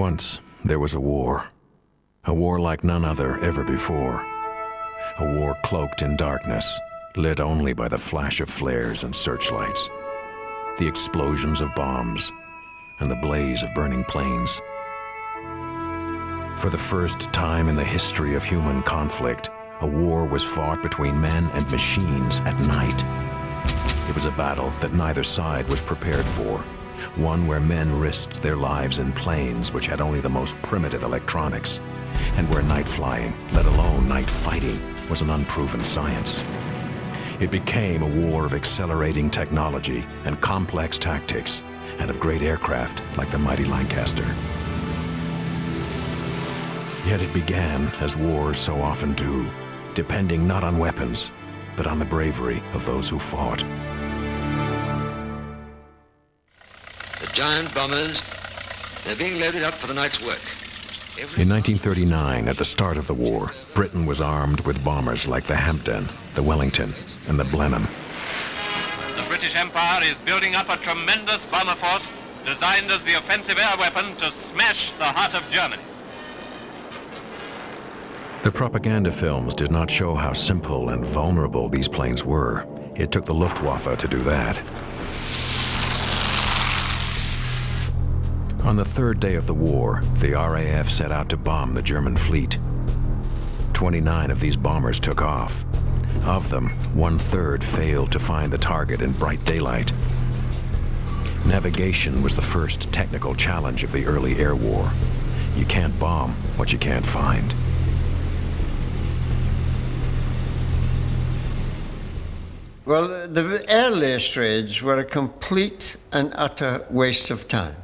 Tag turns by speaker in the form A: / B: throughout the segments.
A: Once, there was a war like none other ever before. A war cloaked in darkness, lit only by the flash of flares and searchlights, the explosions of bombs, and the blaze of burning planes. For the first time in the history of human conflict, a war was fought between men and machines at night. It was a battle that neither side was prepared for, one where men risked their lives in planes which had only the most primitive electronics, and where night flying, let alone night fighting, was an unproven science. It became a war of accelerating technology and complex tactics, and of great aircraft like the mighty Lancaster. Yet it began as wars so often do, depending not on weapons, but on the bravery of those who fought.
B: The giant bombers, they're being loaded up for the night's work.
A: In 1939, at the start of the war, Britain was armed with bombers like the Hampden, the Wellington, and the Blenheim.
C: The British Empire is building up a tremendous bomber force designed as the offensive air weapon to smash the heart of Germany.
A: The propaganda films did not show how simple and vulnerable these planes were. It took the Luftwaffe to do that. On the third day of the war, the RAF set out to bomb the German fleet. 29 of these bombers took off. Of them, 1/3 failed to find the target in bright daylight. Navigation was the first technical challenge of the early air war. You can't bomb what you can't find.
D: Well, the air-laced raids were a complete and utter waste of time.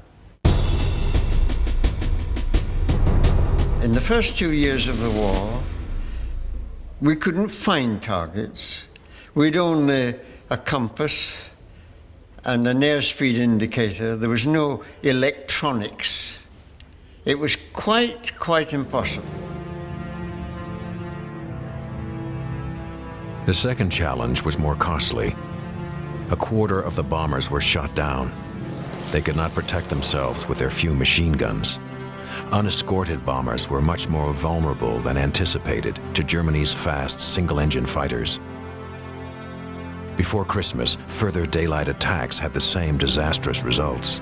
D: In the first 2 years of the war, we couldn't find targets. We'd only a compass and an airspeed indicator. There was no electronics. It was quite impossible.
A: The second challenge was more costly. 1/4 of the bombers were shot down. They could not protect themselves with their few machine guns. Unescorted bombers were much more vulnerable than anticipated to Germany's fast single-engine fighters. Before Christmas, further daylight attacks had the same disastrous results.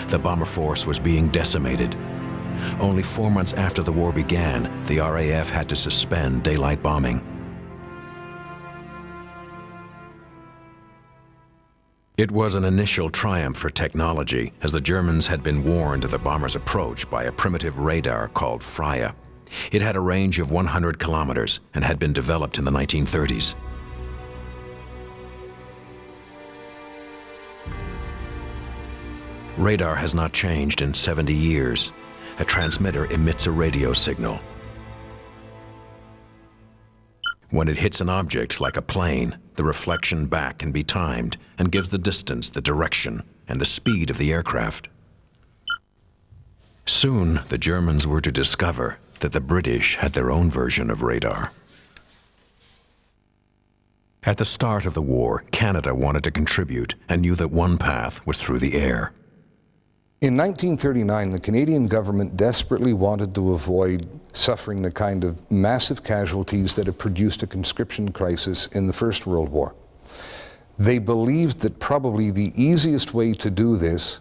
A: The bomber force was being decimated. Only 4 months after the war began, the RAF had to suspend daylight bombing. It was an initial triumph for technology, as the Germans had been warned of the bombers' approach by a primitive radar called Freya. It had a range of 100 kilometers and had been developed in the 1930s. Radar has not changed in 70 years. A transmitter emits a radio signal. When it hits an object like a plane, the reflection back can be timed and gives the distance, the direction, and the speed of the aircraft. Soon, the Germans were to discover that the British had their own version of radar. At the start of the war, Canada wanted to contribute and knew that one path was through the air.
E: In 1939, the Canadian government desperately wanted to avoid suffering the kind of massive casualties that had produced a conscription crisis in the First World War. They believed that probably the easiest way to do this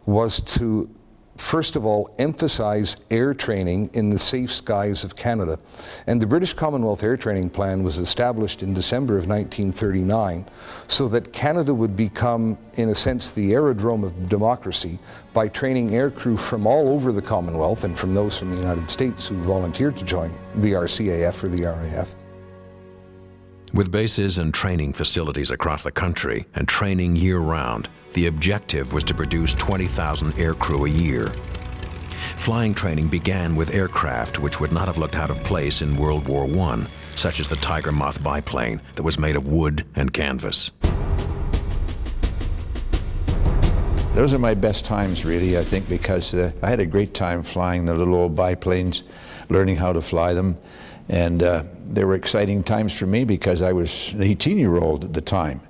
E: was to, first of all, emphasize air training in the safe skies of Canada. And the British Commonwealth Air Training Plan was established in December of 1939 so that Canada would become, in a sense, the aerodrome of democracy by training aircrew from all over the Commonwealth and from those from the United States who volunteered to join the RCAF or the RAF.
A: With bases and training facilities across the country and training year-round, the objective was to produce 20,000 aircrew a year. Flying training began with aircraft which would not have looked out of place in World War I, such as the Tiger Moth biplane that was made of wood and canvas.
F: Those are my best times, really, I think, because I had a great time flying the little old biplanes, learning how to fly them. And they were exciting times for me because I was an 18-year-old at the time.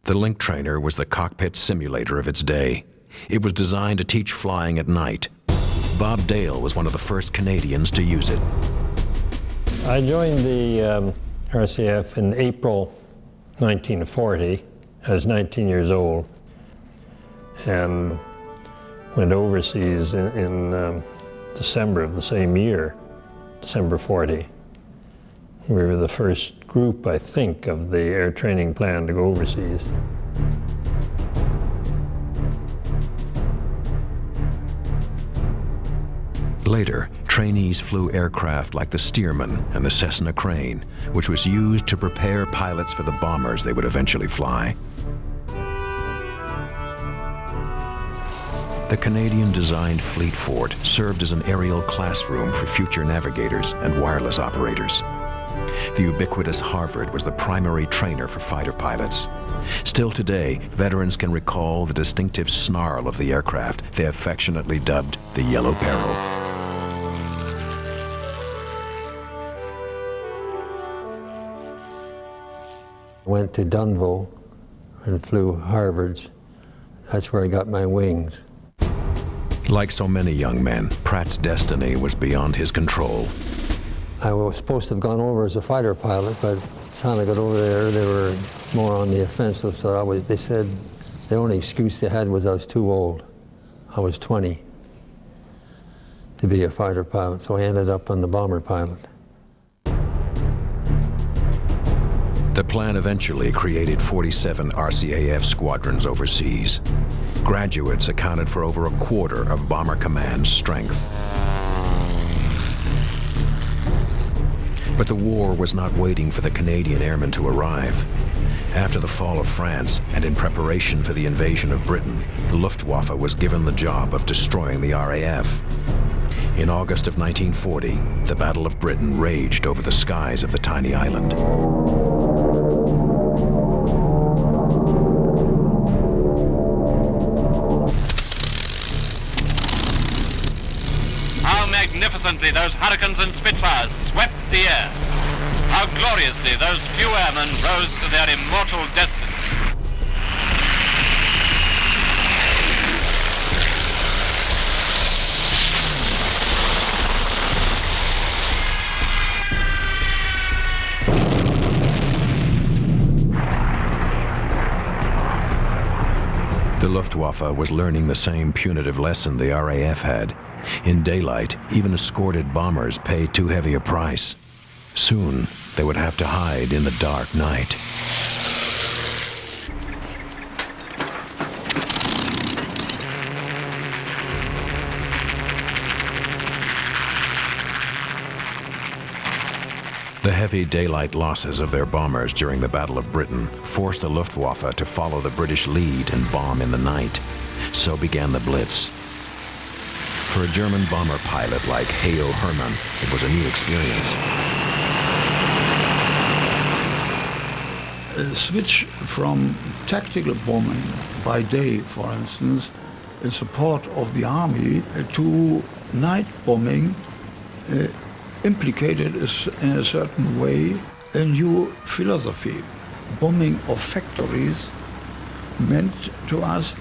A: The Link Trainer was the cockpit simulator of its day. It was designed to teach flying at night. Bob Dale was one of the first Canadians to use it.
G: I joined the RCF in April 1940. I was 19 years old and went overseas in December of the same year, December 40. We were the first group, I think, of the air training plan to go overseas.
A: Later, trainees flew aircraft like the Stearman and the Cessna Crane, which was used to prepare pilots for the bombers they would eventually fly. The Canadian-designed Fleet Fort served as an aerial classroom for future navigators and wireless operators. The ubiquitous Harvard was the primary trainer for fighter pilots. Still today, veterans can recall the distinctive snarl of the aircraft they affectionately dubbed the Yellow Peril.
G: Went to Dunville and flew Harvards. That's where I got my wings.
A: Like so many young men, Pratt's destiny was beyond his control.
G: I was supposed to have gone over as a fighter pilot, but by the time I got over there, they were more on the offensive, so they said the only excuse they had was I was too old. I was 20 to be a fighter pilot, so I ended up on the bomber pilot.
A: The plan eventually created 47 RCAF squadrons overseas. Graduates accounted for over a quarter of Bomber Command's strength. But the war was not waiting for the Canadian airmen to arrive. After the fall of France and in preparation for the invasion of Britain, the Luftwaffe was given the job of destroying the RAF. In August of 1940, the Battle of Britain raged over the skies of the tiny island.
C: How magnificently those Hurricanes and Spitfires swept the air. How gloriously those few airmen rose to their immortal destiny.
A: The Luftwaffe was learning the same punitive lesson the RAF had. In daylight, even escorted bombers paid too heavy a price. Soon, they would have to hide in the dark night. The heavy daylight losses of their bombers during the Battle of Britain forced the Luftwaffe to follow the British lead and bomb in the night. So began the Blitz. For a German bomber pilot like Hayo Hermann, it was a new experience.
H: A switch from tactical bombing by day, for instance, in support of the army, to night bombing implicated in a certain way a new philosophy. Bombing of factories meant to us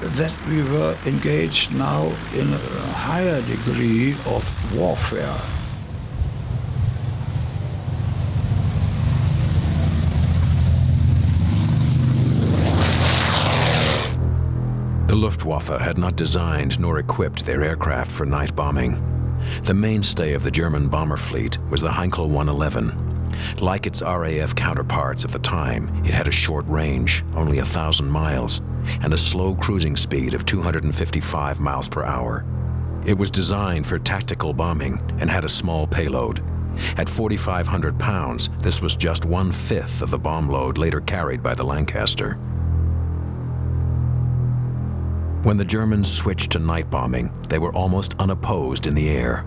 H: that we were engaged now in a higher degree of warfare.
A: The Luftwaffe had not designed nor equipped their aircraft for night bombing. The mainstay of the German bomber fleet was the Heinkel 111. Like its RAF counterparts of the time, it had a short range, only 1,000 miles, and a slow cruising speed of 255 miles per hour. It was designed for tactical bombing and had a small payload. At 4,500 pounds, this was just 1/5 of the bomb load later carried by the Lancaster. When the Germans switched to night bombing, they were almost unopposed in the air.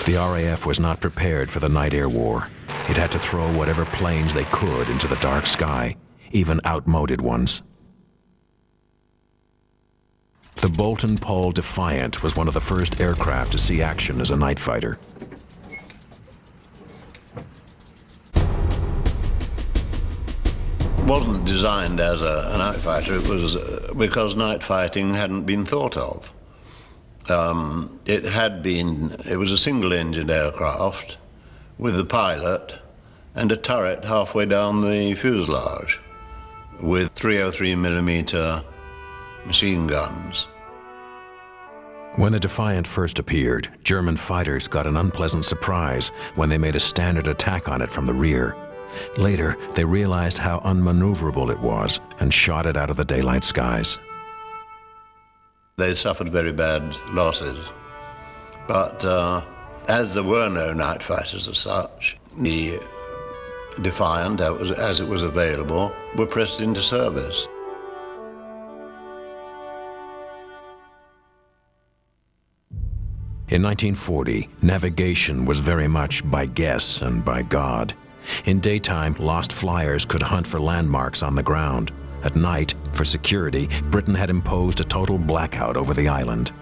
A: The RAF was not prepared for the night air war. It had to throw whatever planes they could into the dark sky, even outmoded ones. The Bolton-Paul Defiant was one of the first aircraft to see action as a night fighter.
I: It wasn't designed as a night fighter, it was because night fighting hadn't been thought of. It was a single-engined aircraft with a pilot and a turret halfway down the fuselage with 303mm machine guns.
A: When the Defiant first appeared, German fighters got an unpleasant surprise when they made a standard attack on it from the rear. Later, they realized how unmaneuverable it was and shot it out of the daylight skies.
I: They suffered very bad losses, but as there were no night fighters as such, the Defiant, as it was available, were pressed into service.
A: In 1940, navigation was very much by guess and by God. In daytime, lost flyers could hunt for landmarks on the ground. At night, for security, Britain had imposed a total blackout over the island.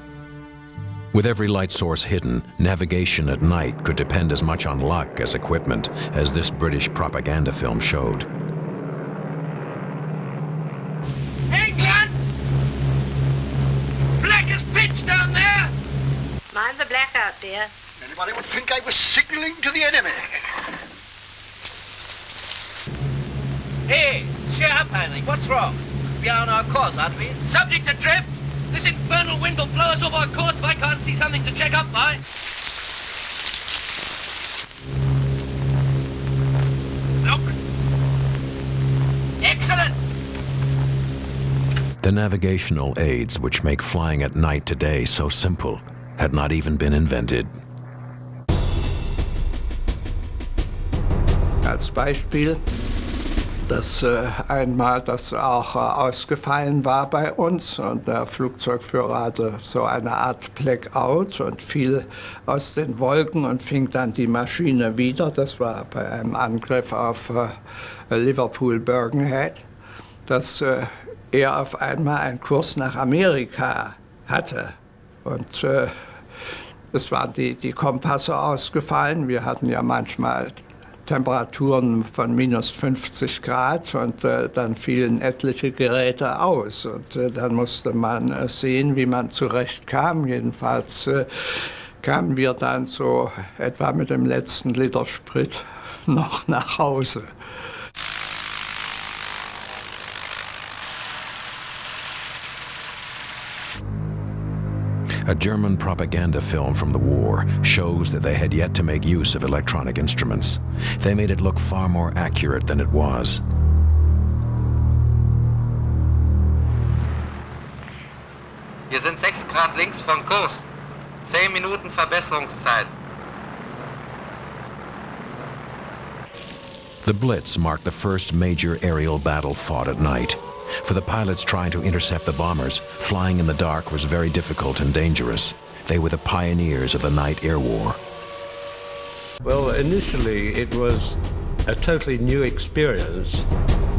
A: With every light source hidden, navigation at night could depend as much on luck as equipment, as this British propaganda film showed.
J: England! Black as pitch down there!
K: Mind the blackout, dear.
L: Anybody would think I was signaling to the enemy.
J: Hey, cheer up, Heinrich. What's wrong? We are on our course, aren't we? Subject to drift. This infernal wind will blow us over our course if I can't see something to check up by. Look. Excellent.
A: The navigational aids which make flying at night today so simple had not even been invented.
M: Als Beispiel, dass einmal das auch ausgefallen war bei uns und der Flugzeugführer hatte so eine Art Blackout und fiel aus den Wolken und fing dann die Maschine wieder. Das war bei einem Angriff auf Liverpool-Birkenhead, dass er auf einmal einen Kurs nach Amerika hatte. Und es waren die Kompasse ausgefallen. Wir hatten ja manchmal Temperaturen von minus 50 Grad und dann fielen etliche Geräte aus. Und dann musste man sehen, wie man zurechtkam. Jedenfalls kamen wir dann so etwa mit dem letzten Liter Sprit noch nach Hause.
A: A German propaganda film from the war shows that they had yet to make use of electronic instruments. They made it look far more accurate than it was.
N: Wir sind 6 Grad links vom Kurs. 10 Minuten Verbesserungszeit.
A: The Blitz marked the first major aerial battle fought at night. For the pilots trying to intercept the bombers, flying in the dark was very difficult and dangerous. They were the pioneers of the night air war.
O: Well, initially it was a totally new experience.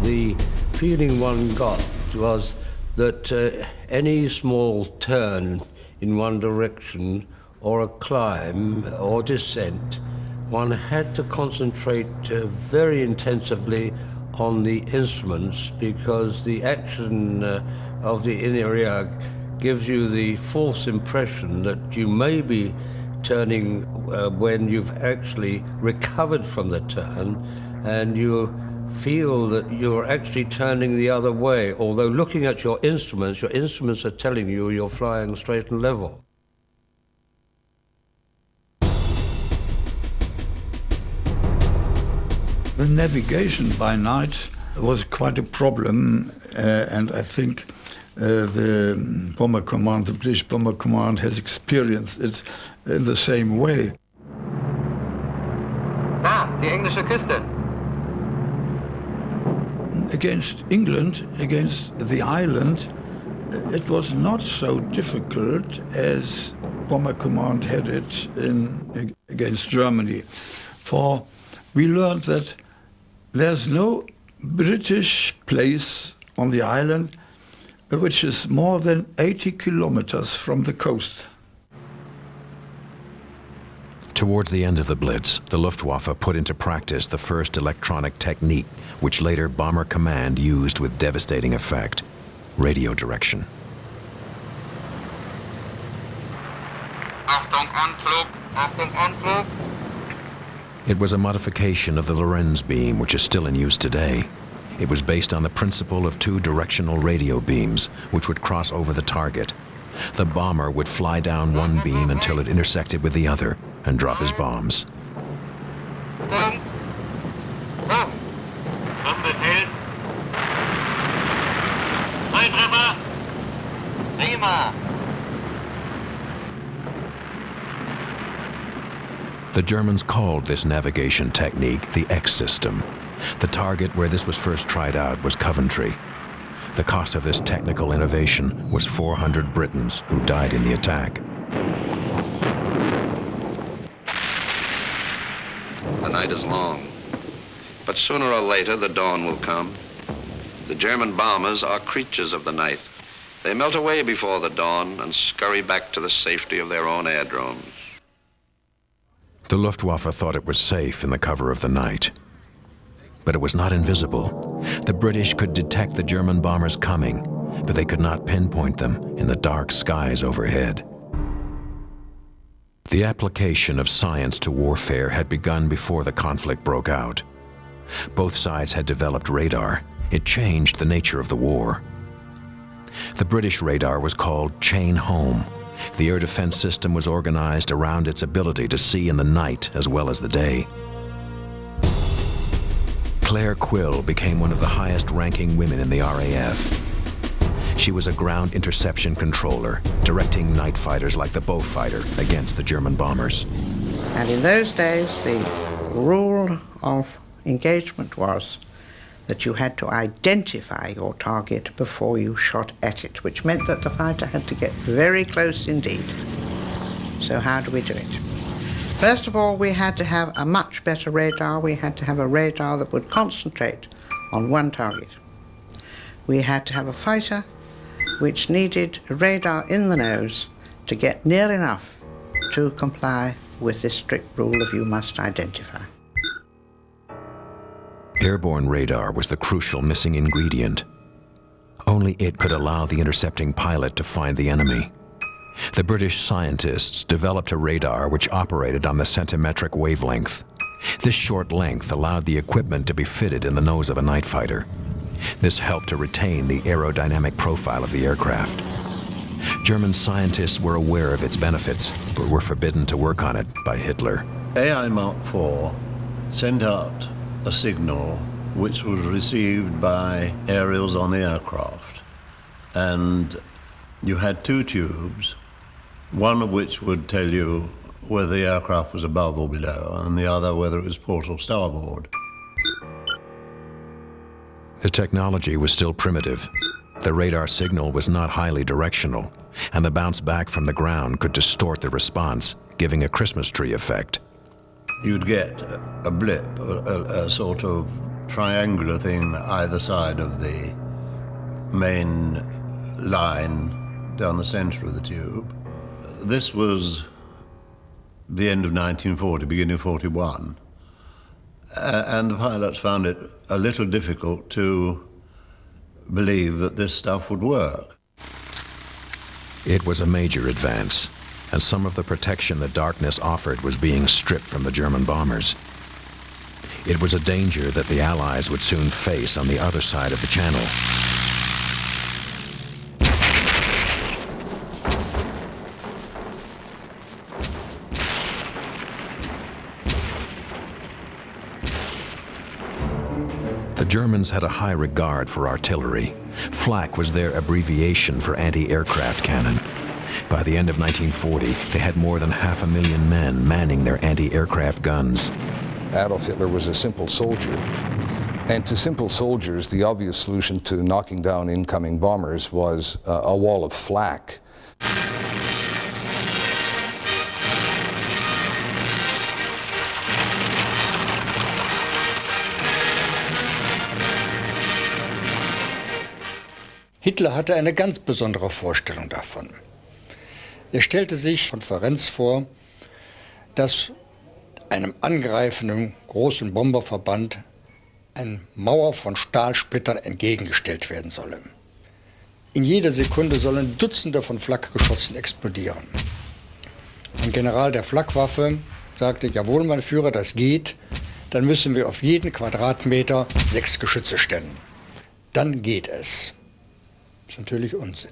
O: The feeling one got was that any small turn in one direction or a climb or descent, one had to concentrate very intensively on the instruments because the action of the inner ear gives you the false impression that you may be turning when you've actually recovered from the turn, and you feel that you're actually turning the other way, although looking at your instruments are telling you you're flying straight and level.
H: The navigation by night was quite a problem, and I think the Bomber Command, the British Bomber Command, has experienced it in the same way.
N: Da, die englische Küste.
H: Against England, against the island, it was not so difficult as Bomber Command had it against Germany. For we learned that there's no British place on the island which is more than 80 kilometers from the coast.
A: Towards the end of the Blitz, the Luftwaffe put into practice the first electronic technique, which later Bomber Command used with devastating effect: radio direction.
N: Achtung, Anflug! Achtung, Anflug!
A: It was a modification of the Lorenz beam, which is still in use today. It was based on the principle of two directional radio beams, which would cross over the target. The bomber would fly down one beam until it intersected with the other and drop his bombs.
C: Befehl. Zeitreffer.
N: Prima!
A: The Germans called this navigation technique the X system. The target where this was first tried out was Coventry. The cost of this technical innovation was 400 Britons who died in the attack.
P: The night is long, but sooner or later the dawn will come. The German bombers are creatures of the night. They melt away before the dawn and scurry back to the safety of their own airdromes.
A: The Luftwaffe thought it was safe in the cover of the night. But it was not invisible. The British could detect the German bombers coming, but they could not pinpoint them in the dark skies overhead. The application of science to warfare had begun before the conflict broke out. Both sides had developed radar. It changed the nature of the war. The British radar was called Chain Home. The air defense system was organized around its ability to see in the night as well as the day. Claire Quill became one of the highest-ranking women in the RAF. She was a ground interception controller, directing night fighters like the Beaufighter against the German bombers.
Q: And in those days, the rule of engagement was that you had to identify your target before you shot at it, which meant that the fighter had to get very close indeed. So how do we do it? First of all, we had to have a much better radar. We had to have a radar that would concentrate on one target. We had to have a fighter which needed a radar in the nose to get near enough to comply with this strict rule of you must identify.
A: Airborne radar was the crucial missing ingredient. Only it could allow the intercepting pilot to find the enemy. The British scientists developed a radar which operated on the centimetric wavelength. This short length allowed the equipment to be fitted in the nose of a night fighter. This helped to retain the aerodynamic profile of the aircraft. German scientists were aware of its benefits, but were forbidden to work on it by Hitler.
I: AI Mark IV sent out a signal which was received by aerials on the aircraft. And you had two tubes, one of which would tell you whether the aircraft was above or below, and the other whether it was port or starboard.
A: The technology was still primitive. The radar signal was not highly directional, and the bounce back from the ground could distort the response, giving a Christmas tree effect.
I: You'd get a blip, a sort of triangular thing either side of the main line down the center of the tube. This was the end of 1940, beginning of 41. And the pilots found it a little difficult to believe that this stuff would work.
A: It was a major advance, and some of the protection the darkness offered was being stripped from the German bombers. It was a danger that the Allies would soon face on the other side of the channel. The Germans had a high regard for artillery. Flak was their abbreviation for anti-aircraft cannon. By the end of 1940, they had more than 500,000 men manning their anti-aircraft guns.
E: Adolf Hitler was a simple soldier. And to simple soldiers, the obvious solution to knocking down incoming bombers was a wall of flak.
R: Hitler hatte eine ganz besondere Vorstellung davon. Er stellte sich Konferenz vor, dass einem angreifenden großen Bomberverband eine Mauer von Stahlsplittern entgegengestellt werden solle. In jeder Sekunde sollen Dutzende von Flakgeschossen explodieren. Ein General der Flak-Waffe sagte, jawohl, mein Führer, das geht, dann müssen wir auf jeden Quadratmeter 6 Geschütze stellen. Dann geht es. Das ist natürlich Unsinn.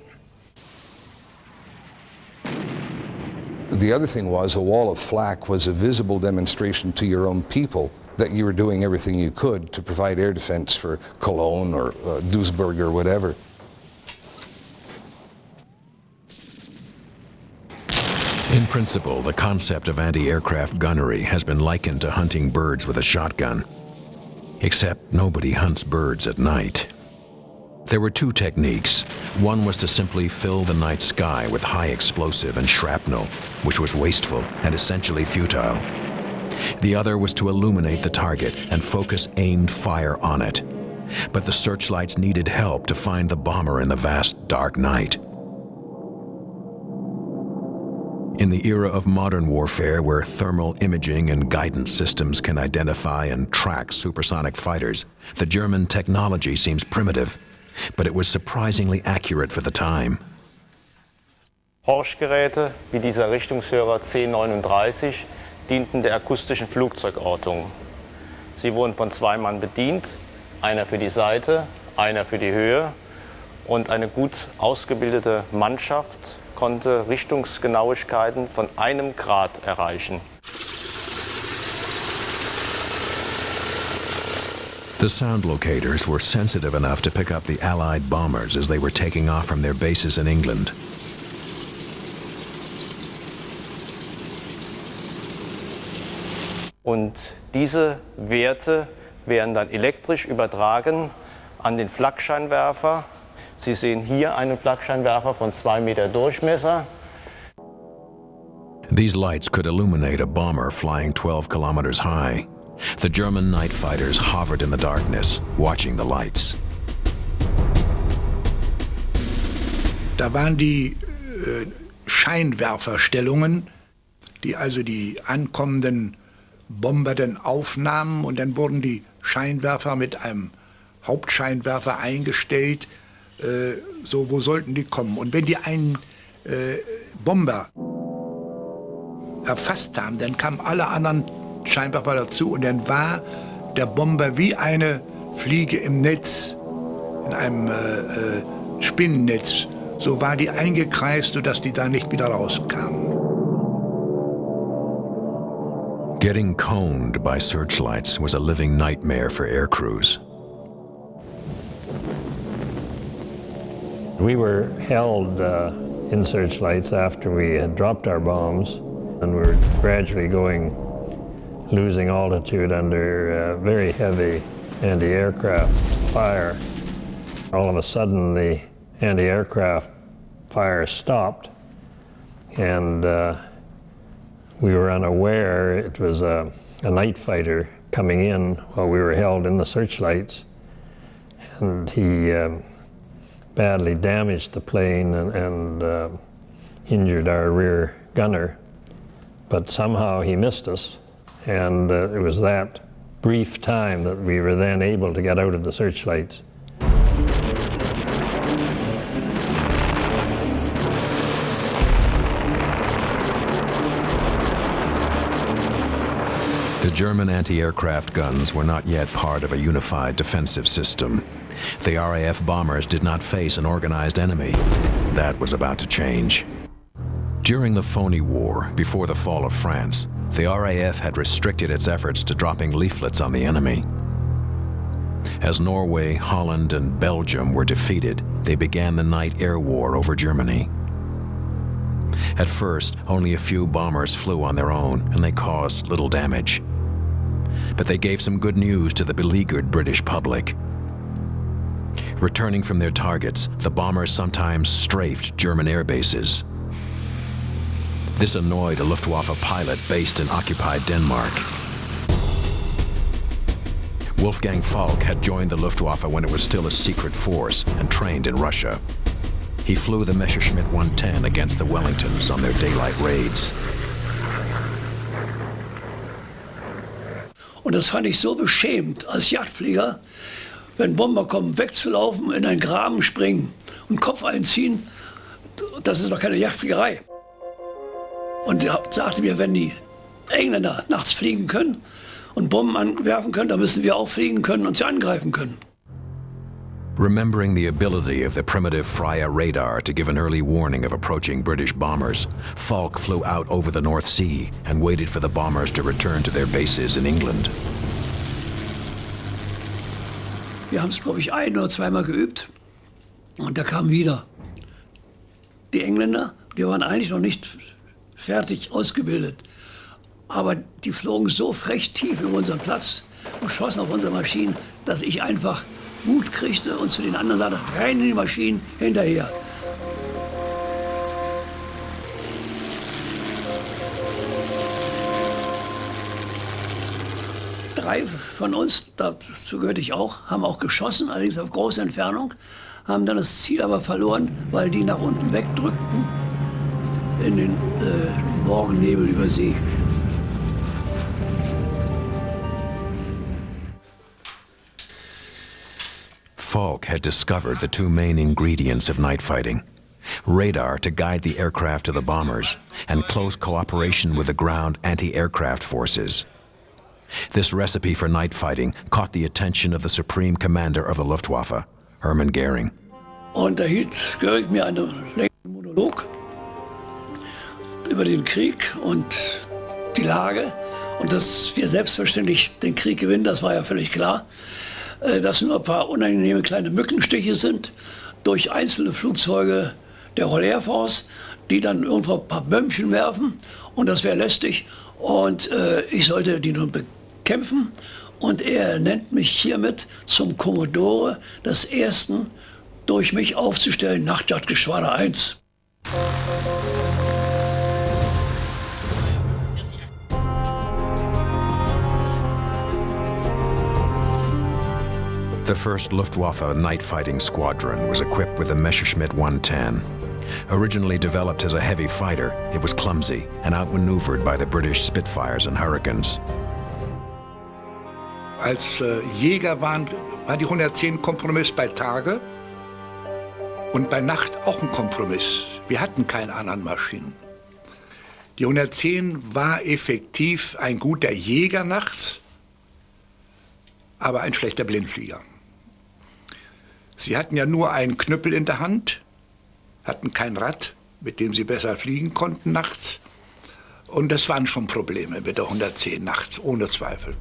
E: The other thing was a wall of flak was a visible demonstration to your own people that you were doing everything you could to provide air defense for Cologne or Duisburg or whatever.
A: In principle, the concept of anti-aircraft gunnery has been likened to hunting birds with a shotgun. Except nobody hunts birds at night. There were two techniques. One was to simply fill the night sky with high explosive and shrapnel, which was wasteful and essentially futile. The other was to illuminate the target and focus aimed fire on it. But the searchlights needed help to find the bomber in the vast dark night. In the era of modern warfare, where thermal imaging and guidance systems can identify and track supersonic fighters, the German technology seems primitive, but it was surprisingly accurate for the time.
S: Horchgeräte wie dieser Richtungshörer C39 dienten der akustischen Flugzeugortung. Sie wurden von 2 Mann bedient, einer für die Seite, einer für die Höhe, und eine gut ausgebildete Mannschaft konnte Richtungsgenauigkeiten von 1 Grad erreichen.
A: The sound locators were sensitive enough to pick up the Allied bombers as they were taking off from their bases in England.
S: Und diese Werte werden dann elektrisch übertragen an den Flakscheinwerfer. Sie sehen hier einen Flakscheinwerfer von 2 Meter Durchmesser.
A: These lights could illuminate a bomber flying 12 kilometers high. The German night fighters hovered in the darkness, watching the lights.
H: Da waren die Scheinwerferstellungen, die also die ankommenden Bomber dann aufnahmen, und dann wurden die Scheinwerfer mit einem Hauptscheinwerfer eingestellt. So, wo sollten die kommen? Und wenn die einen Bomber erfasst haben, dann kamen alle anderen Scheinwerfer dazu, und dann war der Bomber wie eine Fliege im Netz, in einem Spinnennetz. So war die eingekreist, sodass die da nicht wieder rauskamen.
A: Getting coned by searchlights was a living nightmare for air crews.
G: We were held in searchlights after we had dropped our bombs, and we were gradually losing altitude under very heavy anti-aircraft fire. All of a sudden, the anti-aircraft fire stopped, and we were unaware it was a night fighter coming in while we were held in the searchlights, and he badly damaged the plane and injured our rear gunner, but somehow he missed us, and it was that brief time that we were then able to get out of the searchlights.
A: The German anti-aircraft guns were not yet part of a unified defensive system. The RAF bombers did not face an organized enemy. That was about to change. During the Phony War, before the fall of France, the RAF had restricted its efforts to dropping leaflets on the enemy. As Norway, Holland, and Belgium were defeated, they began the night air war over Germany. At first, only a few bombers flew on their own, and they caused little damage. But they gave some good news to the beleaguered British public. Returning from their targets, the bombers sometimes strafed German air bases. This annoyed a Luftwaffe pilot based in occupied Denmark. Wolfgang Falk had joined the Luftwaffe when it was still a secret force and trained in Russia. He flew the Messerschmitt 110 against the Wellingtons on their daylight raids.
T: Und das fand ich so beschämend als Jagdflieger, wenn Bomber kommen, wegzulaufen, in einen Graben springen und Kopf einziehen. Das ist doch keine Jagdfliegerei. Und er sagte mir, wenn die Engländer nachts fliegen können und Bomben anwerfen können, dann müssen wir auch fliegen können und sie angreifen können.
A: Remembering the ability of the primitive Freya radar to give an early warning of approaching British bombers, Falk flew out over the North Sea and waited for the bombers to return to their bases in England.
T: Wir haben es, glaube ich, ein- oder zweimal geübt und da kam wieder. Die Engländer, die waren eigentlich noch nicht fertig ausgebildet, aber die flogen so frech tief über unseren Platz und schossen auf unsere Maschinen, dass ich einfach Wut kriegte und zu den anderen sagte, rein in die Maschinen, hinterher. Drei von uns, dazu gehörte ich auch, haben auch geschossen, allerdings auf große Entfernung, haben dann das Ziel aber verloren, weil die nach unten wegdrückten in den Morgennebel über See.
A: Falk had discovered the two main ingredients of night fighting: radar to guide the aircraft to the bombers, and close cooperation with the ground anti-aircraft forces. This recipe for night fighting caught the attention of the Supreme Commander of the Luftwaffe, Hermann Goering.
T: Und da hielt Goering mir einen längeren Monolog über den Krieg und die Lage und dass wir selbstverständlich den Krieg gewinnen, das war ja völlig klar. Dass nur ein paar unangenehme kleine Mückenstiche sind durch einzelne Flugzeuge der Royal Air Force, die dann irgendwo ein paar Bömmchen werfen und das wäre lästig und ich sollte die nun bekämpfen und er nennt mich hiermit zum Kommodore des ersten durch mich aufzustellen Nachtjagdgeschwader 1.
A: The 1st Luftwaffe night fighting squadron was equipped with a Messerschmitt 110. Originally developed as a heavy fighter, it was clumsy and outmaneuvered by the British Spitfires and Hurricanes.
U: Als Jäger war die 110 Kompromiss bei Tage und bei Nacht auch ein Kompromiss. Wir hatten keine anderen Maschinen. Die 110 war effektiv ein guter Jäger nachts, aber ein schlechter Blindflieger. Sie hatten ja nur einen Knüppel in der Hand, hatten kein Rad, mit dem sie besser fliegen konnten nachts. Und das waren schon Probleme mit der 110 nachts, ohne Zweifel.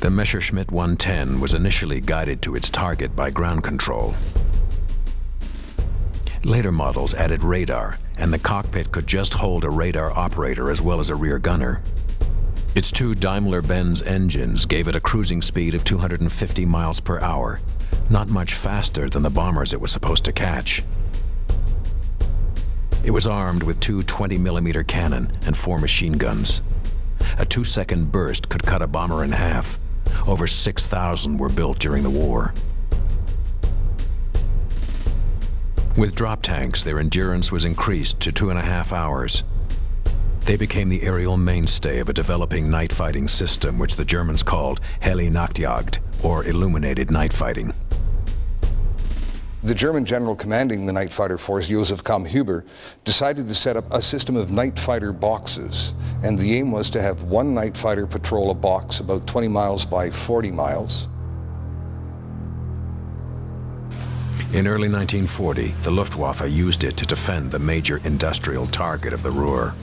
A: The Messerschmitt 110 was initially guided to its target by ground control. Later models added radar, and the cockpit could just hold a radar operator as well as a rear gunner. Its two Daimler-Benz engines gave it a cruising speed of 250 miles per hour, not much faster than the bombers it was supposed to catch. It was armed with two 20mm cannon and 4 machine guns. A 2-second burst could cut a bomber in half. Over 6,000 were built during the war. With drop tanks, their endurance was increased to 2.5 hours. They became the aerial mainstay of a developing night fighting system which the Germans called Helle Nachtjagd, or illuminated night fighting.
E: The German general commanding the night fighter force, Josef Kammhuber, decided to set up a system of night fighter boxes, and the aim was to have one night fighter patrol a box about 20 miles by 40 miles.
A: In early 1940, the Luftwaffe used it to defend the major industrial target of the Ruhr.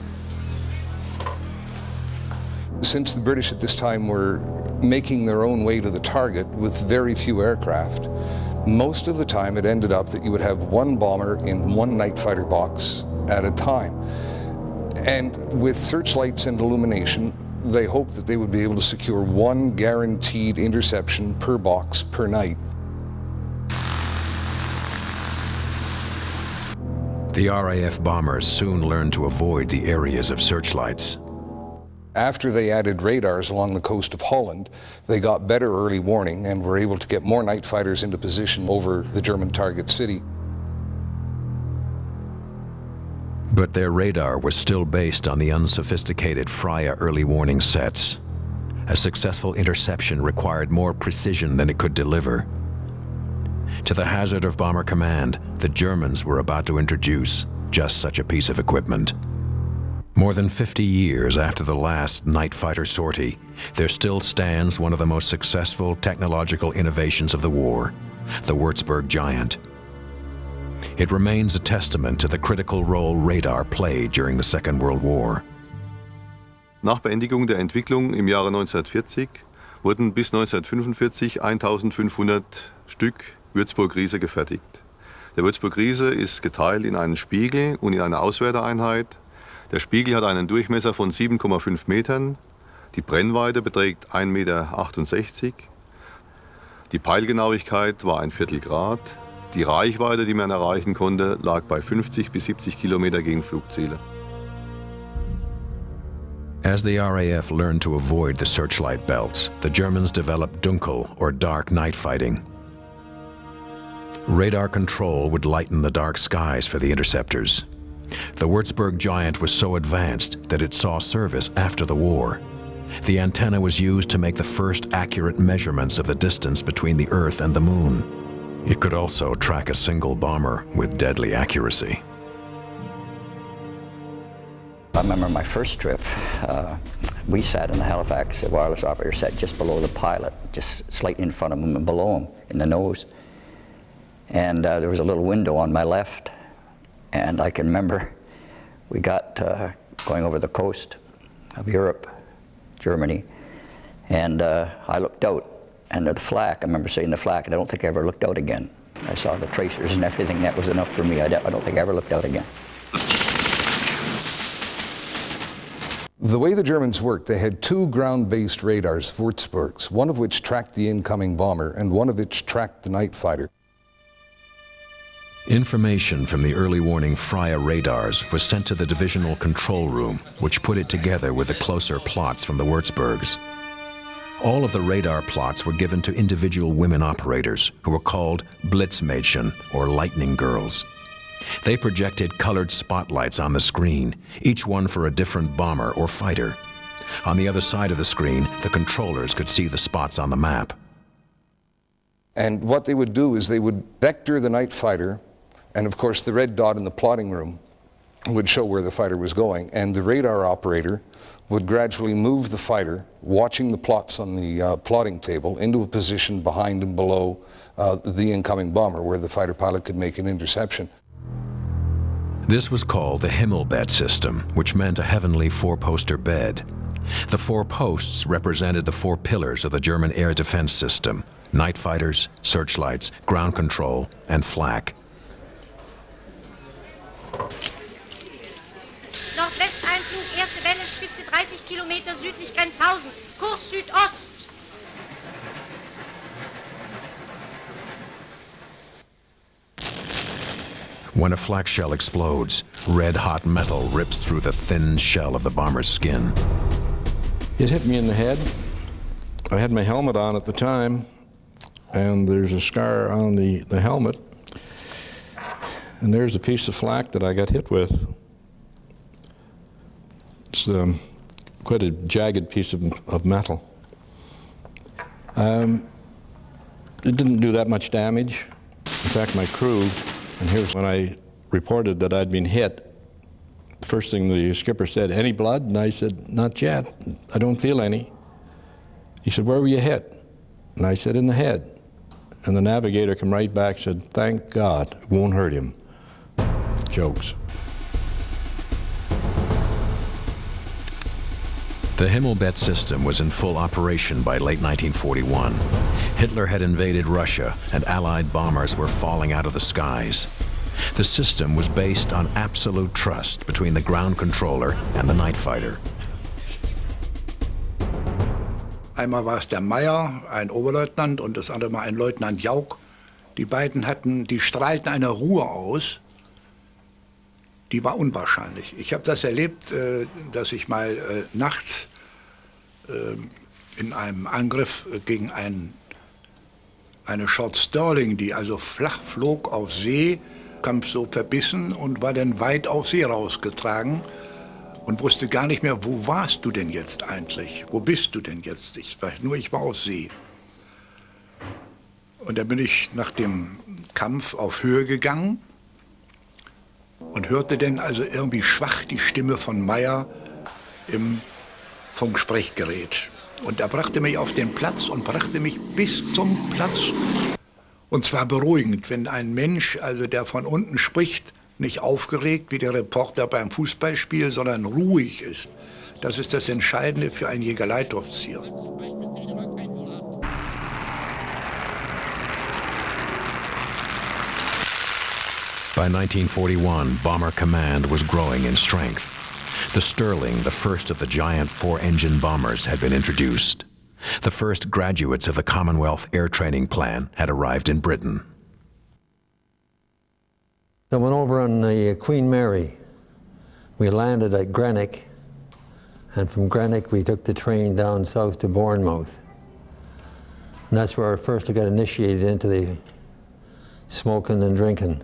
E: Since the British at this time were making their own way to the target with very few aircraft, most of the time it ended up that you would have one bomber in one night fighter box at a time. And with searchlights and illumination, they hoped that they would be able to secure one guaranteed interception per box per night.
A: The RAF bombers soon learned to avoid the areas of searchlights.
E: After they added radars along the coast of Holland, they got better early warning and were able to get more night fighters into position over the German target city.
A: But their radar was still based on the unsophisticated Freya early warning sets. A successful interception required more precision than it could deliver. To the hazard of Bomber Command, the Germans were about to introduce just such a piece of equipment. More than 50 years after the last night fighter sortie, there still stands one of the most successful technological innovations of the war, the Würzburg Giant. It remains a testament to the critical role radar played during the Second World War.
B: Nach Beendigung der Entwicklung im Jahre 1940 wurden bis 1945 1500 Stück Würzburg-Riese gefertigt. Der Würzburg-Riese ist geteilt in einen Spiegel und in eine Auswerteeinheit. Der Spiegel hat einen Durchmesser von 7,5 Metern. Die Brennweite beträgt 1,68 Meter. Die Peilgenauigkeit war 1/4 Grad. Die Reichweite, die man erreichen konnte, lag bei 50 bis 70 Kilometer gegen Flugziele.
A: As the RAF learned to avoid the searchlight belts, the Germans developed Dunkel, or dark night fighting. Radar control would lighten the dark skies for the interceptors. The Würzburg Giant was so advanced that it saw service after the war. The antenna was used to make the first accurate measurements of the distance between the Earth and the Moon. It could also track a single bomber with deadly accuracy.
V: I remember my first trip. We sat in the Halifax, the wireless operator sat just below the pilot, just slightly in front of him and below him in the nose. And there was a little window on my left. And I can remember we got going over the coast of Europe, Germany, and I looked out, and the flak, I remember seeing the flak, and I don't think I ever looked out again. I saw the tracers and everything. That was enough for me. I don't think I ever looked out again.
E: The way the Germans worked, they had two ground-based radars, Würzburgs, one of which tracked the incoming bomber and one of which tracked the night fighter.
A: Information from the early warning Freya radars was sent to the divisional control room, which put it together with the closer plots from the Würzburgs. All of the radar plots were given to individual women operators who were called Blitzmädchen, or lightning girls. They projected colored spotlights on the screen, each one for a different bomber or fighter. On the other side of the screen, the controllers could see the spots on the map.
E: And what they would do is they would vector the night fighter, and of course the red dot in the plotting room would show where the fighter was going, and the radar operator would gradually move the fighter, watching the plots on the plotting table, into a position behind and below the incoming bomber, where the fighter pilot could make an interception.
A: This was called the Himmelbett system, which meant a heavenly four-poster bed. The four posts represented the four pillars of the German air defense system: night fighters, searchlights, ground control, and flak.
K: Nordwesteinflug, erste Welle, Spitze 30 Kilometer südlich Grenzhausen, Kurs Südost.
A: When a flak shell explodes, red-hot metal rips through the thin shell of the bomber's skin.
W: It hit me in the head. I had my helmet on at the time, and there's a scar on the helmet. And there's a piece of flak that I got hit with. It's quite a jagged piece of metal. It didn't do that much damage. In fact, my crew, and here's when I reported that I'd been hit, the first thing the skipper said, "Any blood?" And I said, "Not yet. I don't feel any." He said, "Where were you hit?" And I said, "In the head." And the navigator came right back and said, "Thank God, it won't hurt him." Jokes.
A: The Himmelbett system was in full operation by late 1941. Hitler had invaded Russia, and Allied bombers were falling out of the skies. The system was based on absolute trust between the ground controller and the night fighter.
U: Einmal war es der Meier, ein Oberleutnant, und das andere Mal ein Leutnant Jauch. Die beiden die strahlten eine Ruhe aus, die war unwahrscheinlich. Ich habe das erlebt, dass ich mal nachts in einem Angriff gegen eine Short Sterling, die also flach flog auf See, Kampf so verbissen und war dann weit auf See rausgetragen und wusste gar nicht mehr, wo warst du denn jetzt eigentlich? Wo bist du denn jetzt? Ich war auf See. Und dann bin ich nach dem Kampf auf Höhe gegangen und hörte dann also irgendwie schwach die Stimme von Meyer im Funksprechgerät. Und er brachte mich auf den Platz und brachte mich bis zum Platz. Und zwar beruhigend, wenn ein Mensch, also der von unten spricht, nicht aufgeregt wie der Reporter beim Fußballspiel, sondern ruhig ist. Das ist das Entscheidende für einen Jägerleitoffizier.
A: By 1941, Bomber Command was growing in strength. The Sterling, the first of the giant four-engine bombers, had been introduced. The first graduates of the Commonwealth Air Training Plan had arrived in Britain.
G: I went over on the Queen Mary. We landed at Greenock, and from Greenock we took the train down south to Bournemouth. And that's where first I got initiated into the smoking and drinking.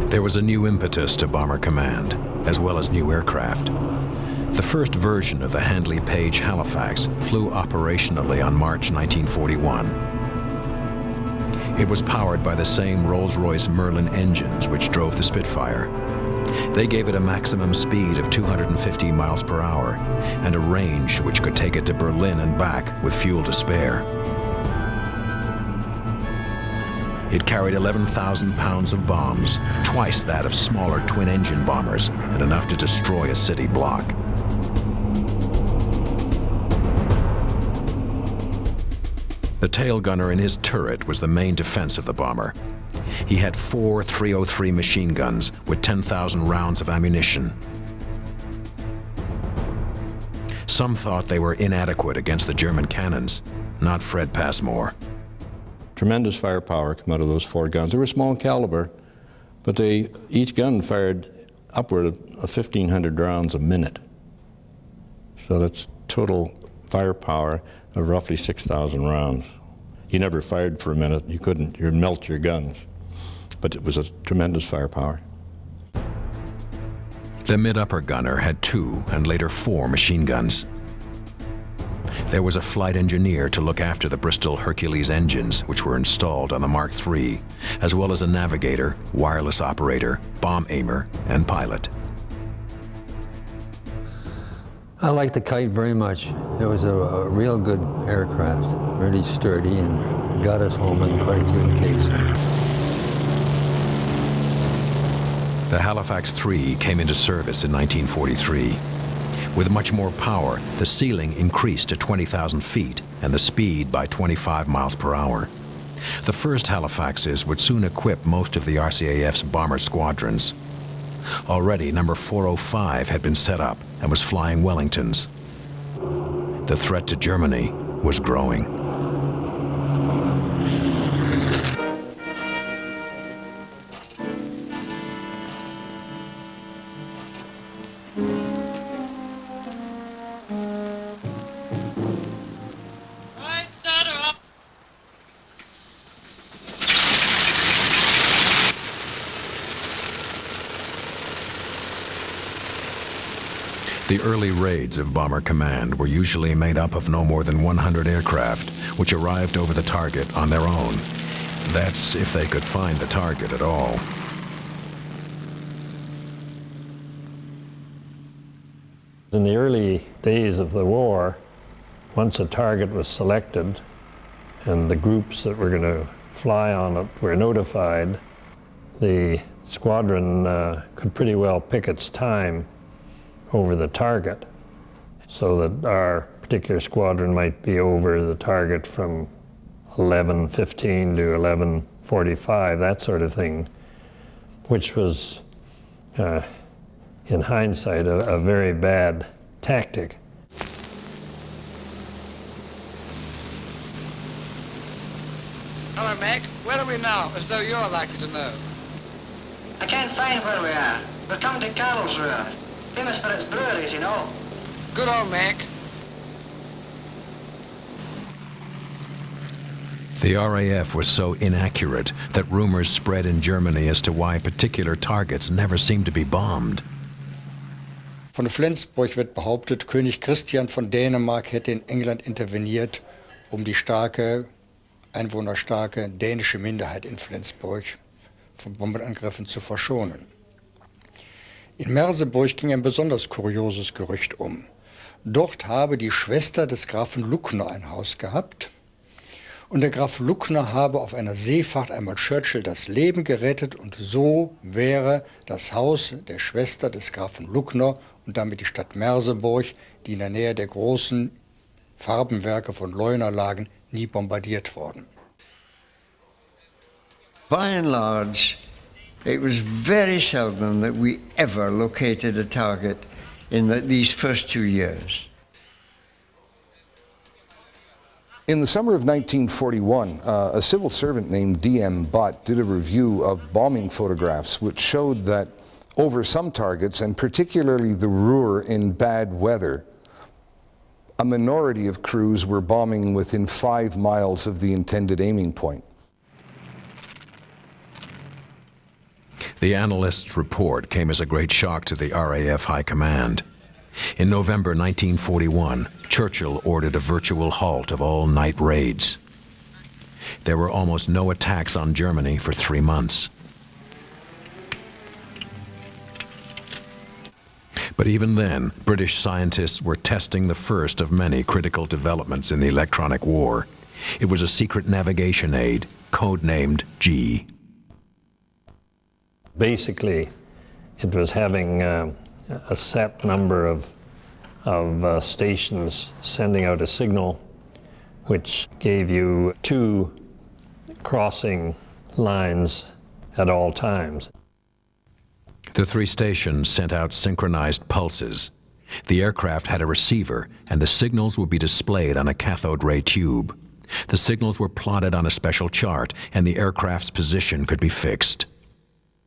A: There was a new impetus to Bomber Command, as well as new aircraft. The first version of the Handley Page Halifax flew operationally on March 1941. It was powered by the same Rolls-Royce Merlin engines which drove the Spitfire. They gave it a maximum speed of 250 miles per hour and a range which could take it to Berlin and back with fuel to spare. It carried 11,000 pounds of bombs, twice that of smaller twin-engine bombers, and enough to destroy a city block. The tail gunner in his turret was the main defense of the bomber. He had 4 .303 machine guns with 10,000 rounds of ammunition. Some thought they were inadequate against the German cannons. Not Fred Passmore.
W: Tremendous firepower come out of those 4 guns. They were small caliber, but each gun fired upward of 1,500 rounds a minute. So that's total firepower of roughly 6,000 rounds. You never fired for a minute. You'd melt your guns. But it was a tremendous firepower.
A: The mid-upper gunner had 2 and later 4 machine guns. There was a flight engineer to look after the Bristol Hercules engines, which were installed on the Mark III, as well as a navigator, wireless operator, bomb aimer, and pilot.
G: I liked the Kite very much. It was a real good aircraft, really sturdy, and got us home on quite a few occasions.
A: The Halifax III came into service in 1943. With much more power, the ceiling increased to 20,000 feet and the speed by 25 miles per hour. The first Halifaxes would soon equip most of the RCAF's bomber squadrons. Already, number 405 had been set up and was flying Wellingtons. The threat to Germany was growing. The early raids of Bomber Command were usually made up of no more than 100 aircraft, which arrived over the target on their own. That's if they could find the target at all.
G: In the early days of the war, once a target was selected and the groups that were going to fly on it were notified, the squadron could pretty well pick its time over the target, so that our particular squadron might be over the target from 11:15 to 11:45, that sort of thing, which was, in hindsight, a very bad tactic.
D: Hello, Mac. Where are we now, as though you're likely to know? I can't find where we are. We're coming to Carlsruhe. Famous for its breweries, you know.
F: Good old Mac.
A: The RAF was so inaccurate that rumors spread in Germany as to why particular targets never seemed to be bombed.
R: Von Flensburg wird behauptet, König Christian von Dänemark hätte in England interveniert, um die einwohnerstarke dänische Minderheit in Flensburg von Bombenangriffen zu verschonen. In Merseburg ging ein besonders kurioses Gerücht um. Dort habe die Schwester des Grafen Luckner ein Haus gehabt und der Graf Luckner habe auf einer Seefahrt einmal Churchill das Leben gerettet und so wäre das Haus der Schwester des Grafen Luckner und damit die Stadt Merseburg, die in der Nähe der großen Farbenwerke von Leuna lagen, nie bombardiert worden.
L: By and large, it was very seldom that we ever located a target in these first 2 years.
E: In the summer of 1941, a civil servant named D.M. Butt did a review of bombing photographs which showed that over some targets, and particularly the Ruhr in bad weather, a minority of crews were bombing within 5 miles of the intended aiming point.
A: The analyst's report came as a great shock to the RAF High Command. In November 1941, Churchill ordered a virtual halt of all night raids. There were almost no attacks on Germany for 3 months. But even then, British scientists were testing the first of many critical developments in the electronic war. It was a secret navigation aid, codenamed G.
G: Basically, it was having a set number of stations sending out a signal which gave you 2 crossing lines at all times.
A: The 3 stations sent out synchronized pulses. The aircraft had a receiver, and the signals would be displayed on a cathode ray tube. The signals were plotted on a special chart, and the aircraft's position could be fixed.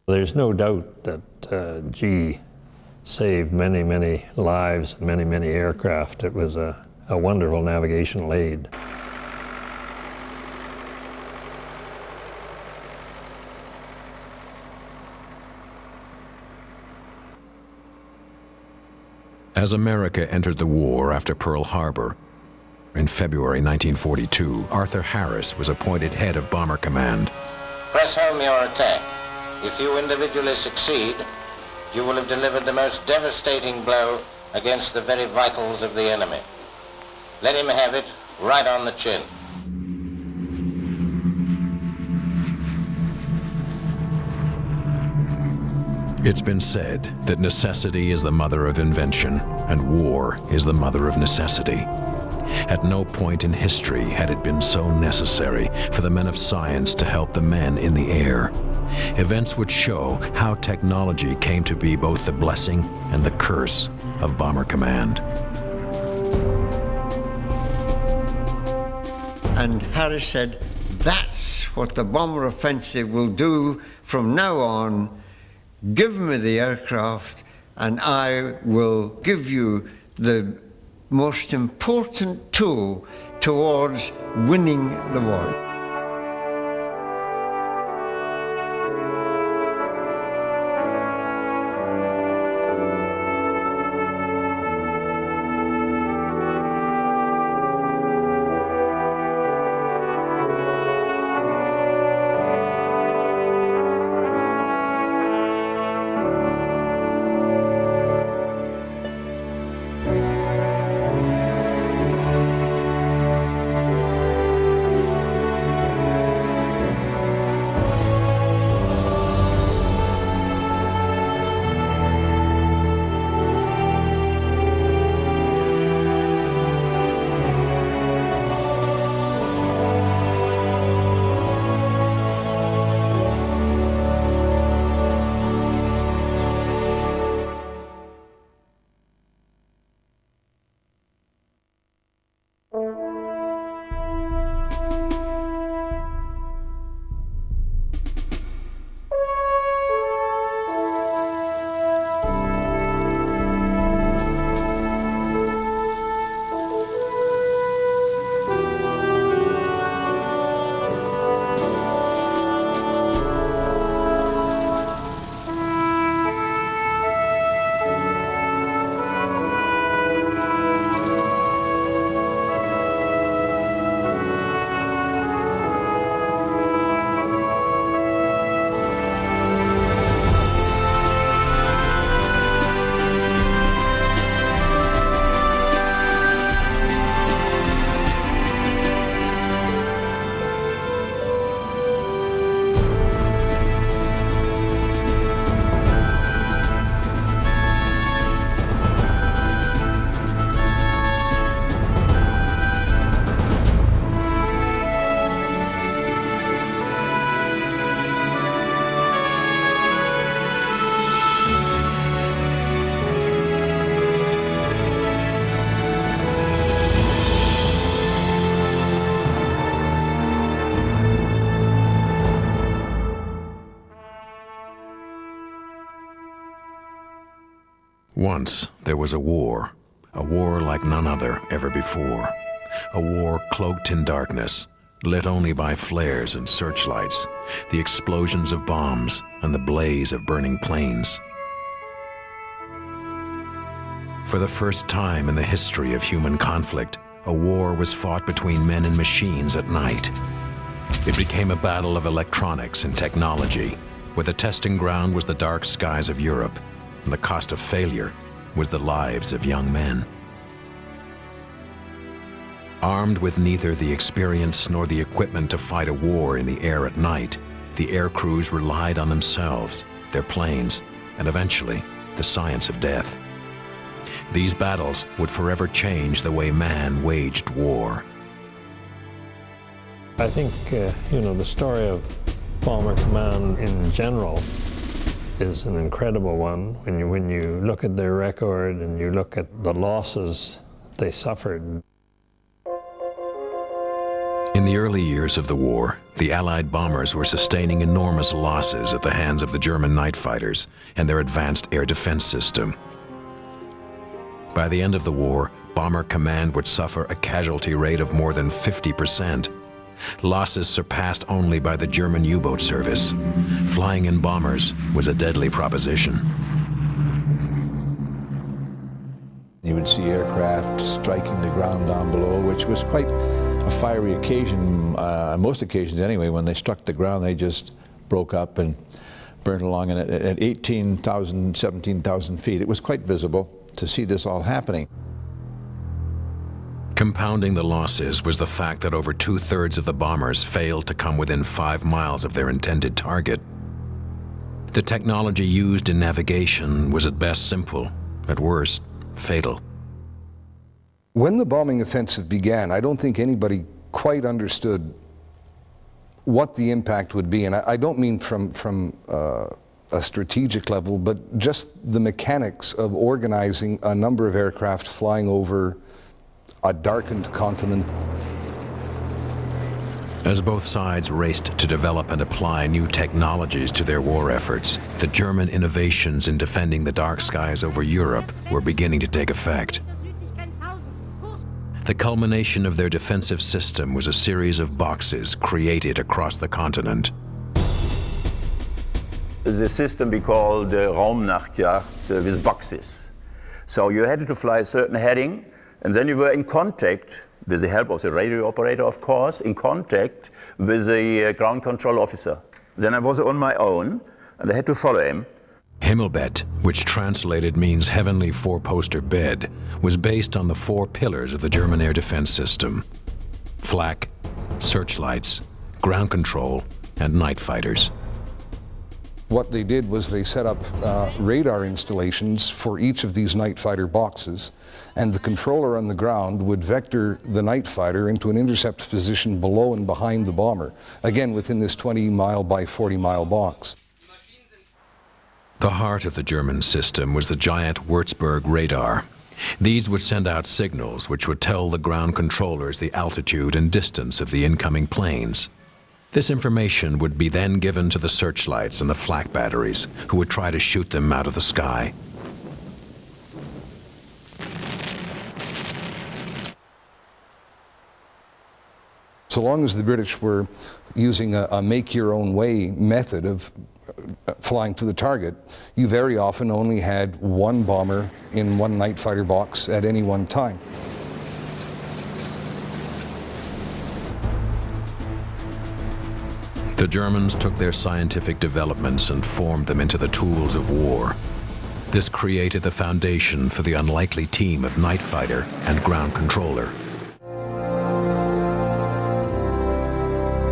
G: There's no doubt that G saved many, many lives, many, many aircraft. It was a wonderful navigational aid.
A: As America entered the war after Pearl Harbor, in February 1942, Arthur Harris was appointed head of Bomber Command.
X: Press home your attack. If you individually succeed, you will have delivered the most devastating blow against the very vitals of the enemy. Let him have it right on the chin.
A: It's been said that necessity is the mother of invention, and war is the mother of necessity. At no point in history had it been so necessary for the men of science to help the men in the air. Events would show how technology came to be both the blessing and the curse of Bomber Command.
L: And Harris said, that's what the bomber offensive will do from now on. Give me the aircraft and I will give you the most important tool towards winning the war.
A: Once there was a war like none other ever before. A war cloaked in darkness, lit only by flares and searchlights, the explosions of bombs and the blaze of burning planes. For the first time in the history of human conflict, a war was fought between men and machines at night. It became a battle of electronics and technology, where the testing ground was the dark skies of Europe, and the cost of failure was the lives of young men. Armed with neither the experience nor the equipment to fight a war in the air at night, the air crews relied on themselves, their planes, and eventually the science of death. These battles would forever change the way man waged war.
G: I think, the story of Bomber Command in general is an incredible one. When you look at their record and you look at the losses they suffered.
A: In the early years of the war, the Allied bombers were sustaining enormous losses at the hands of the German night fighters and their advanced air defense system. By the end of the war, Bomber Command would suffer a casualty rate of more than 50%. Losses surpassed only by the German U-boat service. Flying in bombers was a deadly proposition.
F: You would see aircraft striking the ground down below, which was quite a fiery occasion, on most occasions anyway. When they struck the ground, they just broke up and burned along. And at 18,000, 17,000 feet, it was quite visible to see this all happening.
A: Compounding the losses was the fact that over 2/3 of the bombers failed to come within 5 miles of their intended target. The technology used in navigation was at best simple, at worst, fatal.
E: When the bombing offensive began, I don't think anybody quite understood what the impact would be. And I don't mean from a strategic level, but just the mechanics of organizing a number of aircraft flying over a darkened continent.
A: As both sides raced to develop and apply new technologies to their war efforts, the German innovations in defending the dark skies over Europe were beginning to take effect. The culmination of their defensive system was a series of boxes created across the continent.
J: The system we call the Raumnachtjagd with boxes. So you had to fly a certain heading, and then you were in contact, with the help of the radio operator, of course, in contact with the ground control officer. Then I was on my own, and I had to follow him.
A: Himmelbett, which translated means heavenly four-poster bed, was based on the 4 pillars of the German air defense system: flak, searchlights, ground control, and night fighters.
E: What they did was they set up radar installations for each of these night fighter boxes, and the controller on the ground would vector the night fighter into an intercept position below and behind the bomber, again within this 20-mile by 40-mile box.
A: The heart of the German system was the giant Würzburg radar. These would send out signals which would tell the ground controllers the altitude and distance of the incoming planes. This information would be then given to the searchlights and the flak batteries, who would try to shoot them out of the sky.
E: So long as the British were using a make-your-own-way method of flying to the target, you very often only had one bomber in one night fighter box at any one time.
A: The Germans took their scientific developments and formed them into the tools of war. This created the foundation for the unlikely team of night fighter and ground controller.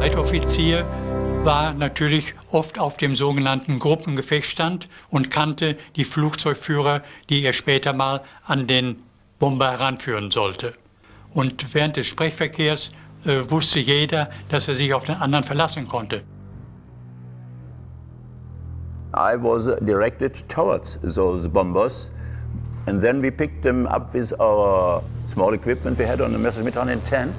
M: Leitoffizier war natürlich oft auf dem sogenannten Gruppengefechtsstand und kannte die Flugzeugführer, die er später mal an den Bomber heranführen sollte. Und während des Sprechverkehrs wusste jeder, dass er sich auf den anderen verlassen konnte.
J: I was directed towards those bombers, and then we picked them up with our small equipment we had on the Messerschmitt 110.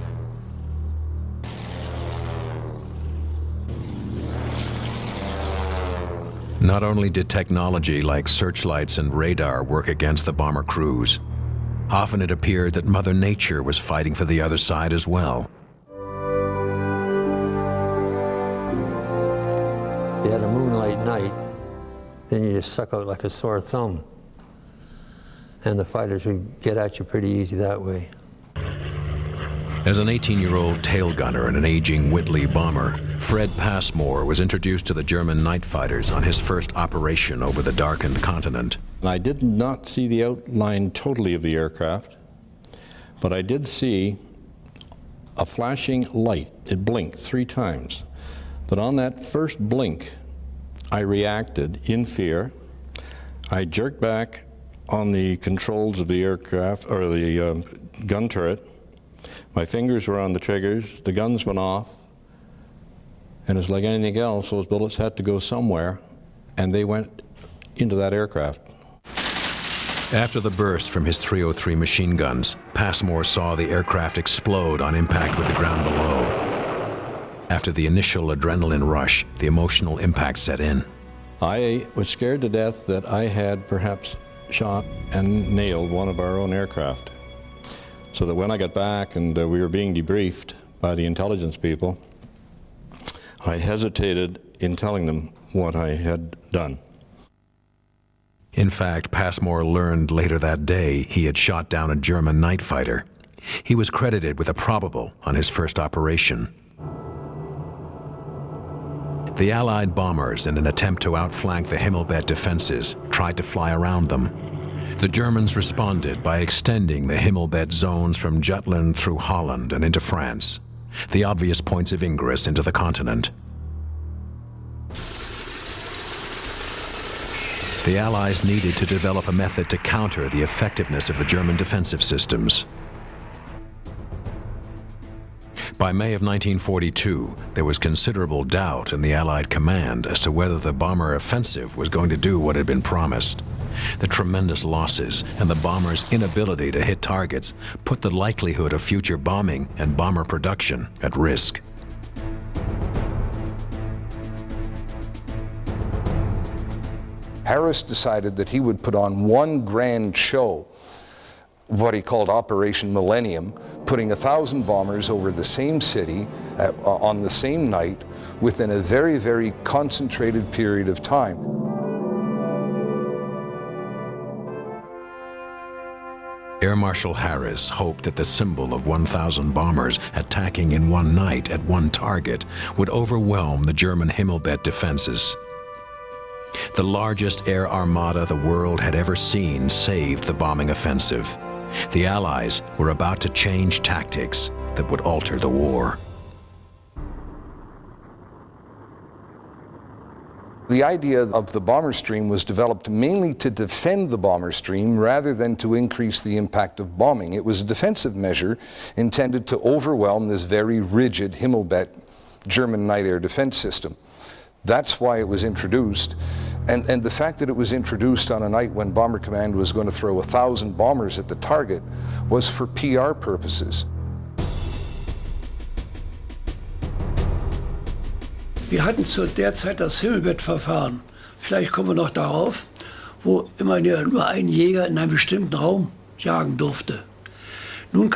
A: Not only did technology like searchlights and radar work against the bomber crews, often it appeared that Mother Nature was fighting for the other side as well.
C: You had a moonlight night, then you just suck out like a sore thumb. And the fighters would get at you pretty easy that way.
A: As an 18-year-old tail gunner in an aging Whitley bomber, Fred Passmore was introduced to the German night fighters on his first operation over the darkened continent.
W: I did not see the outline totally of the aircraft, but I did see a flashing light. It blinked 3 times. But on that first blink, I reacted in fear. I jerked back on the controls of the aircraft, or the gun turret. My fingers were on the triggers, the guns went off, and it's like anything else, those bullets had to go somewhere, and they went into that aircraft.
A: After the burst from his 303 machine guns, Passmore saw the aircraft explode on impact with the ground below. After the initial adrenaline rush, the emotional impact set in.
W: I was scared to death that I had perhaps shot and nailed one of our own aircraft. So that when I got back and we were being debriefed by the intelligence people, I hesitated in telling them what I had done.
A: In fact, Passmore learned later that day he had shot down a German night fighter. He was credited with a probable on his first operation. The Allied bombers, in an attempt to outflank the Himmelbett defenses, tried to fly around them. The Germans responded by extending the Himmelbett zones from Jutland through Holland and into France, the obvious points of ingress into the continent. The Allies needed to develop a method to counter the effectiveness of the German defensive systems. By May of 1942, there was considerable doubt in the Allied command as to whether the bomber offensive was going to do what had been promised. The tremendous losses and the bombers' inability to hit targets put the likelihood of future bombing and bomber production at risk.
E: Harris decided that he would put on one grand show, what he called Operation Millennium, putting 1,000 bombers over the same city on the same night within a very, very concentrated period of time.
A: Air Marshal Harris hoped that the symbol of 1,000 bombers attacking in one night at one target would overwhelm the German Himmelbett defenses. The largest air armada the world had ever seen saved the bombing offensive. The Allies were about to change tactics that would alter the war.
E: The idea of the bomber stream was developed mainly to defend the bomber stream rather than to increase the impact of bombing. It was a defensive measure intended to overwhelm this very rigid Himmelbett German night air defense system. That's why it was introduced. And the fact that it was introduced on a night when Bomber Command was going to throw 1,000 bombers at the target was for PR purposes.
T: Wir hatten zu der Zeit das Himmelbettverfahren. Vielleicht kommen wir noch darauf, wo immer nur ein Jäger in einem bestimmten Raum jagen durfte. Nun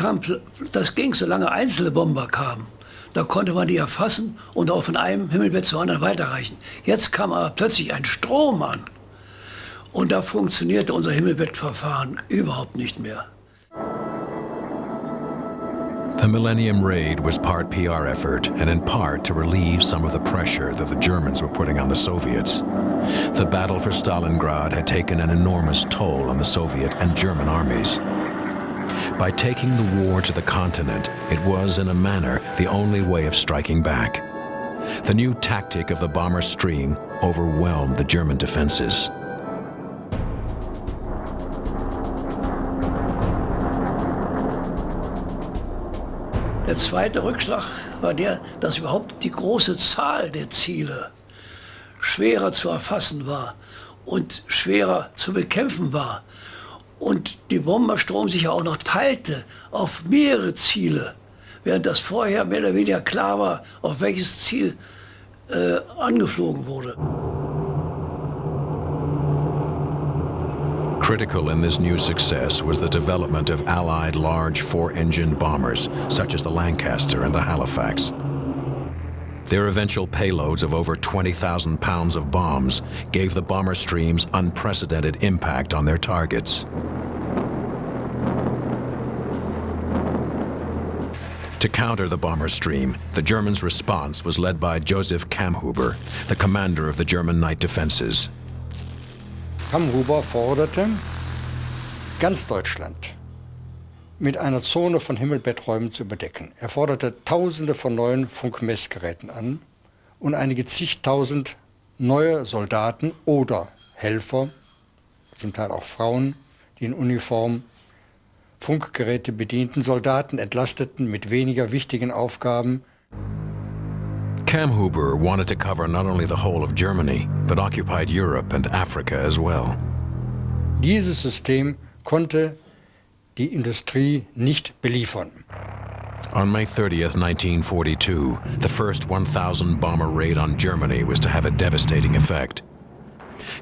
T: das ging, solange einzelne Bomber kamen. Da konnte man die erfassen und auch von einem Himmelbett zum anderen weiterreichen. Jetzt kam aber plötzlich ein Strom an. Und da funktionierte unser Himmelbettverfahren überhaupt nicht mehr.
A: The Millennium Raid was part PR effort and in part to relieve some of the pressure that the Germans were putting on the Soviets. The battle for Stalingrad had taken an enormous toll on the Soviet and German armies. By taking the war to the continent, it was, in a manner, the only way of striking back. The new tactic of the bomber stream overwhelmed the German defenses.
T: Der zweite Rückschlag war der, dass überhaupt die große Zahl der Ziele schwerer zu erfassen war und schwerer zu bekämpfen war. Und die Bomberstrom sich ja auch noch teilte auf mehrere Ziele, während das vorher mehr oder weniger klar war, auf welches Ziel angeflogen wurde.
A: Critical in this new success was the development of Allied large four-engined bombers, such as the Lancaster and the Halifax. Their eventual payloads of over 20,000 pounds of bombs gave the bomber streams unprecedented impact on their targets. To counter the bomber stream, the Germans' response was led by Joseph Kammhuber, the commander of the German night defenses.
R: Kammhuber forderte, ganz Deutschland mit einer Zone von Himmelbetträumen zu bedecken. Er forderte Tausende von neuen Funkmessgeräten an und einige zigtausend neue Soldaten oder Helfer, zum Teil auch Frauen, die in Uniform Funkgeräte bedienten, Soldaten entlasteten mit weniger wichtigen Aufgaben.
A: Kammhuber wanted to cover not only the whole of Germany, but occupied Europe and Africa as well.
R: Dieses System konnte die Industrie nicht beliefern.
A: On May 30th, 1942, the first 1,000 bomber raid on Germany was to have a devastating effect.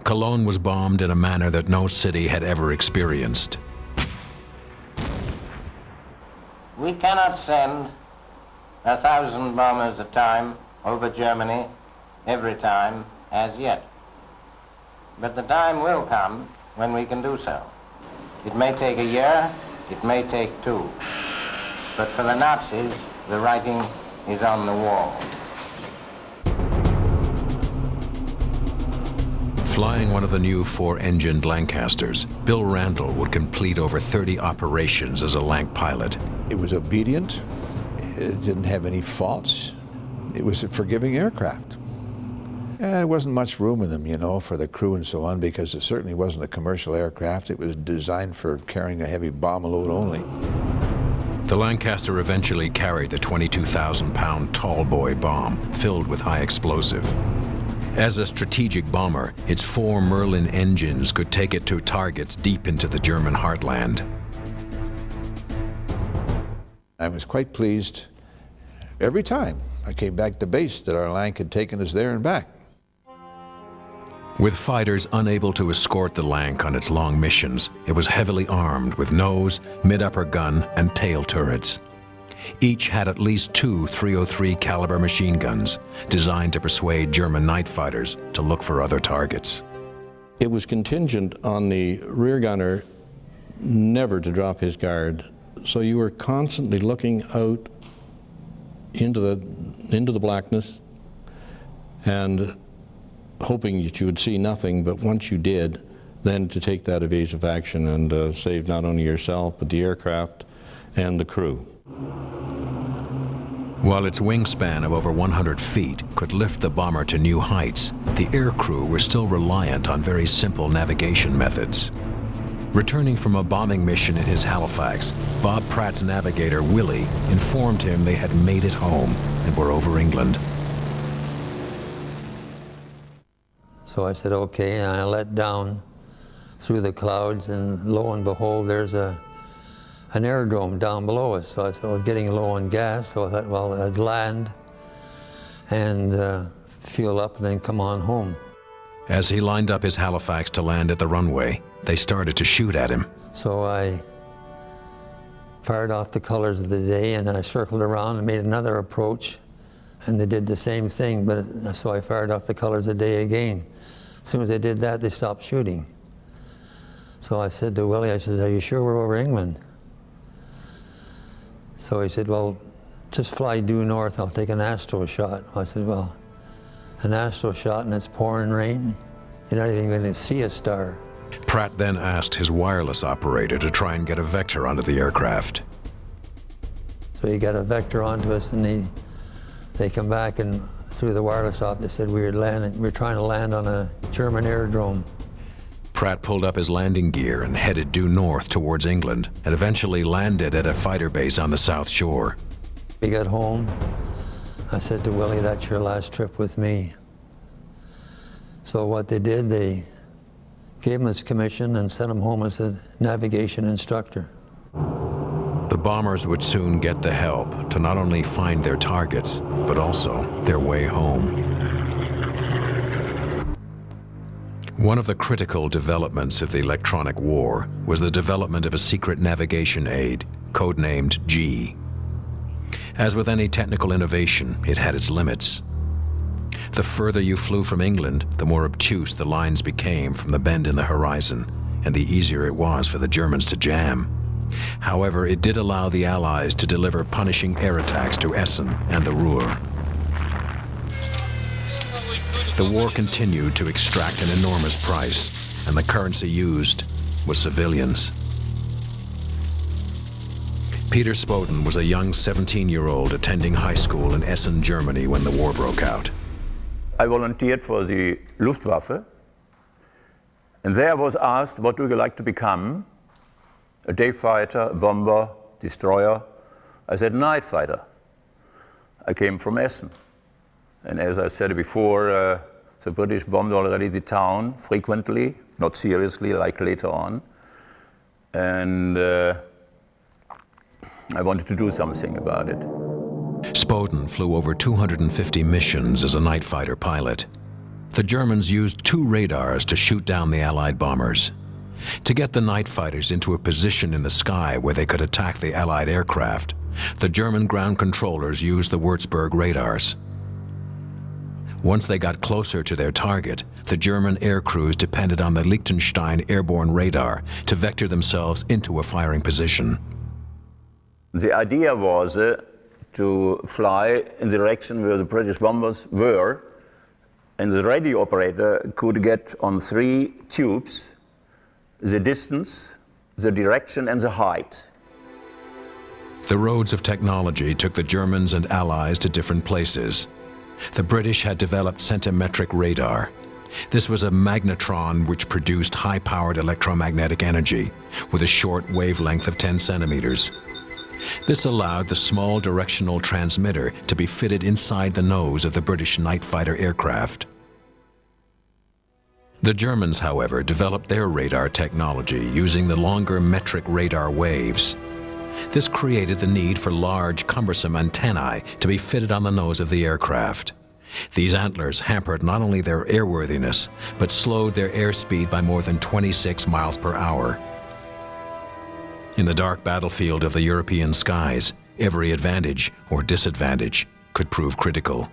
A: Cologne was bombed in a manner that no city had ever experienced.
X: We cannot send 1,000 bombers a time over Germany every time as yet. But the time will come when we can do so. It may take a year, it may take 2. But for the Nazis, the writing is on the wall.
A: Flying one of the new four-engined Lancasters, Bill Randall would complete over 30 operations as a Lanc pilot.
F: It was obedient. It didn't have any faults. It was a forgiving aircraft. There wasn't much room in them, you know, for the crew and so on, because it certainly wasn't a commercial aircraft. It was designed for carrying a heavy bomb load only.
A: The Lancaster eventually carried the 22,000-pound tall boy bomb filled with high explosive. As a strategic bomber, its 4 Merlin engines could take it to targets deep into the German heartland.
F: I was quite pleased every time I came back to base that our Lanc had taken us there and back.
A: With fighters unable to escort the Lanc on its long missions, it was heavily armed with nose, mid-upper gun, and tail turrets. Each had at least 2 .303 caliber machine guns, designed to persuade German night fighters to look for other targets.
W: It was contingent on the rear gunner never to drop his guard, so you were constantly looking out into the blackness and hoping that you would see nothing, but once you did, then to take that evasive action and save not only yourself, but the aircraft and the crew.
A: While its wingspan of over 100 feet could lift the bomber to new heights, the aircrew were still reliant on very simple navigation methods. Returning from a bombing mission in his Halifax, Bob Pratt's navigator, Willie, informed him they had made it home and were over England.
C: So I said, okay, and I let down through the clouds, and lo and behold, there's an aerodrome down below us. So I said, I was getting low on gas, so I thought, well, I'd land and fuel up and then come on home.
A: As he lined up his Halifax to land at the runway, they started to shoot at him.
C: So I fired off the colors of the day, and then I circled around and made another approach, and they did the same thing, but so I fired off the colors of the day again. As soon as they did that, they stopped shooting. So I said to Willie, I said, are you sure we're over England? So he said, well, just fly due north, I'll take an astro shot. I said, well, an astro shot and it's pouring rain, you're not even going to see a star.
A: Pratt then asked his wireless operator to try and get a vector onto the aircraft.
C: So he got a vector onto us, and they come back, and through the wireless op, they said we were trying to land on a German aerodrome.
A: Pratt pulled up his landing gear and headed due north towards England, and eventually landed at a fighter base on the South Shore.
C: We got home. I said to Willie, that's your last trip with me. So what they did, they gave him his commission and sent him home as a navigation instructor.
A: The bombers would soon get the help to not only find their targets, but also their way home. One of the critical developments of the electronic war was the development of a secret navigation aid, codenamed G. As with any technical innovation, it had its limits. The further you flew from England, the more obtuse the lines became from the bend in the horizon, and the easier it was for the Germans to jam. However, it did allow the Allies to deliver punishing air attacks to Essen and the Ruhr. The war continued to extract an enormous price, and the currency used was civilians. Peter Spoden was a young 17-year-old attending high school in Essen, Germany when the war broke out.
J: I volunteered for the Luftwaffe, and there I was asked, what do you like to become? A day fighter, a bomber, destroyer? I said, night fighter. I came from Essen. And as I said before, the British bombed already the town frequently, not seriously like later on. And I wanted to do something about it.
A: Spoden flew over 250 missions as a night fighter pilot. The Germans used 2 radars to shoot down the Allied bombers. To get the night fighters into a position in the sky where they could attack the Allied aircraft, the German ground controllers used the Würzburg radars. Once they got closer to their target, the German air crews depended on the Liechtenstein airborne radar to vector themselves into a firing position.
J: The idea was to fly in the direction where the British bombers were, and the radio operator could get on 3 tubes the distance, the direction, and the height.
A: The roads of technology took the Germans and Allies to different places. The British had developed centimetric radar. This was a magnetron which produced high-powered electromagnetic energy with a short wavelength of 10 centimeters. This allowed the small directional transmitter to be fitted inside the nose of the British night fighter aircraft. The Germans, however, developed their radar technology using the longer metric radar waves. This created the need for large, cumbersome antennae to be fitted on the nose of the aircraft. These antlers hampered not only their airworthiness, but slowed their airspeed by more than 26 miles per hour. In the dark battlefield of the European skies, every advantage or disadvantage could prove critical.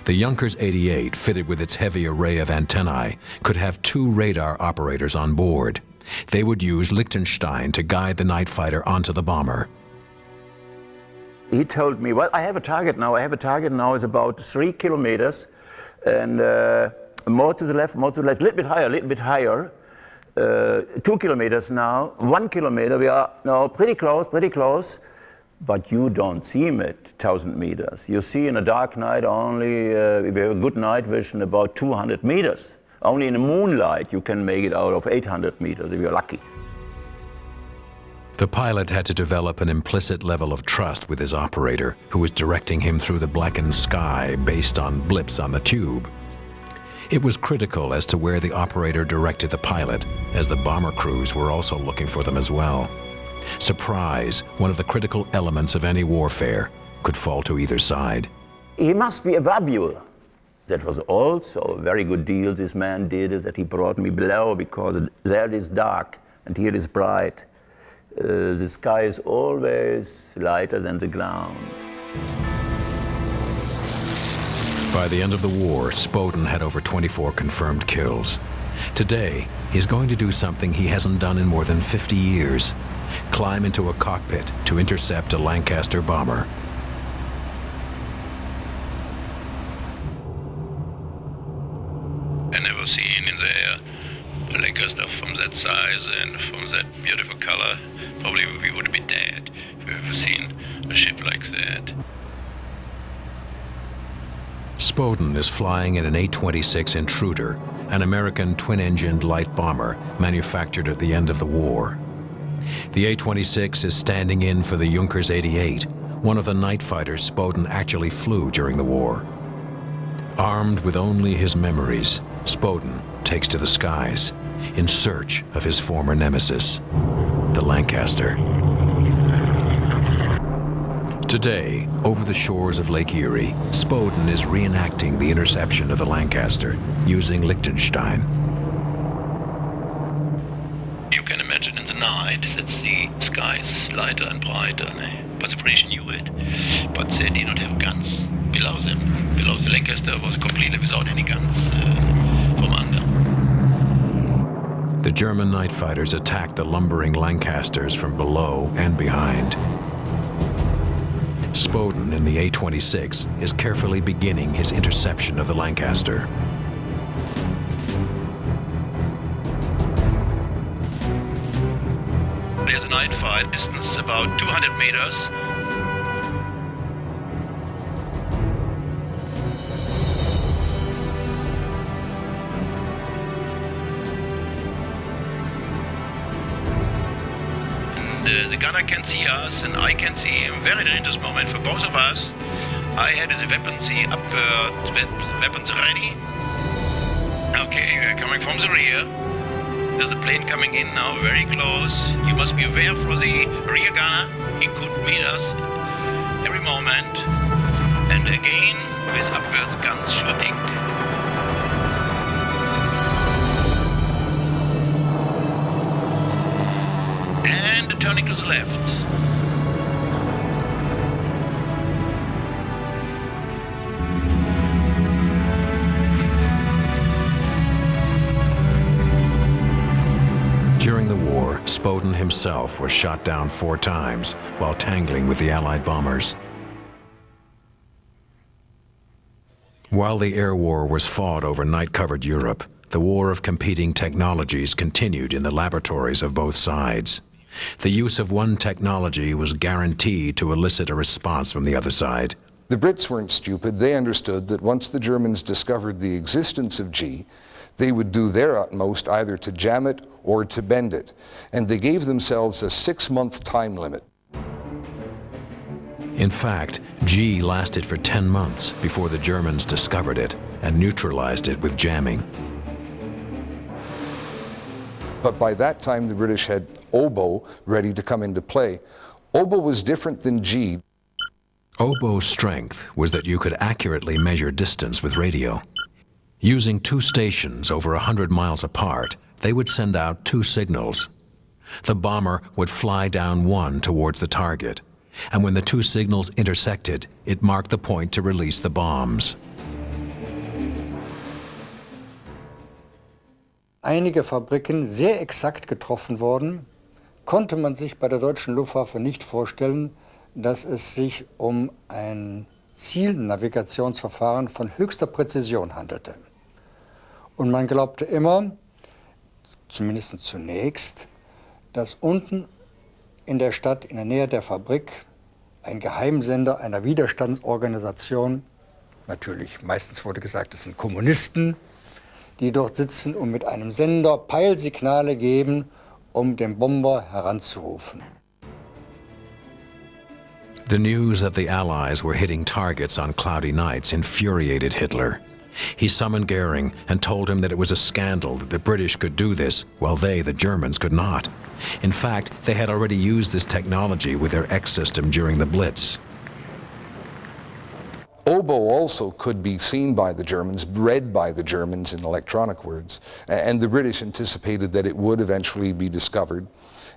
A: The Junkers 88, fitted with its heavy array of antennae, could have 2 radar operators on board. They would use Liechtenstein to guide the night fighter onto the bomber.
J: He told me, well, I have a target now. It's about 3 kilometers, and more to the left, a little bit higher. 2 kilometers now, 1 kilometer, we are now pretty close. But you don't see him at 1,000 meters. You see in a dark night only, if you have a good night vision, about 200 meters. Only in the moonlight you can make it out of 800 meters if you're lucky.
A: The pilot had to develop an implicit level of trust with his operator, who was directing him through the blackened sky based on blips on the tube. It was critical as to where the operator directed the pilot, as the bomber crews were also looking for them as well. Surprise, one of the critical elements of any warfare, could fall to either side.
J: He must be above you. That was also a very good deal this man did, is that he brought me below, because there it is dark and here it is bright. The sky is always lighter than the ground.
A: By the end of the war, Spoden had over 24 confirmed kills. Today, he's going to do something he hasn't done in more than 50 years. Climb into a cockpit to intercept a Lancaster bomber.
N: I never seen in the air a Lancaster from that size and from that beautiful color. Probably we would be dead if we ever seen a ship like that.
A: Spoden is flying in an A-26 Intruder, an American twin-engined light bomber manufactured at the end of the war. The A-26 is standing in for the Junkers 88, one of the night fighters Spoden actually flew during the war. Armed with only his memories, Spoden takes to the skies in search of his former nemesis, the Lancaster. Today, over the shores of Lake Erie, Spoden is reenacting the interception of the Lancaster using Liechtenstein.
N: You can imagine in the night that the sky is lighter and brighter, but the British knew it. But they did not have guns below them. Below the Lancaster was completely without any guns from under.
A: The German night fighters attacked the lumbering Lancasters from below and behind. Spoden in the A-26 is carefully beginning his interception of the Lancaster.
N: There's a night fight, distance about 200 meters. The gunner can see us, and I can see him. Very dangerous moment for both of us. I had the weapons weapons ready. Okay, we are coming from the rear. There's a plane coming in now, very close. You must be aware for the rear gunner. He could meet us every moment. And again, with upwards guns shooting. And turning to the left.
A: During the war, Spoden himself was shot down 4 times while tangling with the Allied bombers. While the air war was fought over night-covered Europe, the war of competing technologies continued in the laboratories of both sides. The use of one technology was guaranteed to elicit a response from the other side.
E: The Brits weren't stupid. They understood that once the Germans discovered the existence of G, they would do their utmost either to jam it or to bend it. And they gave themselves a 6-month time limit.
A: In fact, G lasted for 10 months before the Germans discovered it and neutralized it with jamming.
E: But by that time, the British had oboe ready to come into play. Oboe was different than G.
A: Oboe's strength was that you could accurately measure distance with radio. Using 2 stations over 100 miles apart, they would send out 2 signals. The bomber would fly down one towards the target, and when the 2 signals intersected, it marked the point to release the bombs.
R: Einige Fabriken sehr exakt getroffen wurden, konnte man sich bei der deutschen Luftwaffe nicht vorstellen, dass es sich um ein Zielnavigationsverfahren von höchster Präzision handelte. Und man glaubte immer, zumindest zunächst, dass unten in der Stadt, in der Nähe der Fabrik, ein Geheimsender einer Widerstandsorganisation, natürlich meistens wurde gesagt, das sind Kommunisten, die dort sitzen und mit einem Sender Peilsignale geben, um den Bomber heranzurufen.
A: The news that the Allies were hitting targets on cloudy nights infuriated Hitler. He summoned Goering and told him that it was a scandal that the British could do this while they, the Germans, could not. In fact, they had already used this technology with their X system during the Blitz.
E: Oboe also could be seen by the Germans, read by the Germans in electronic words, and the British anticipated that it would eventually be discovered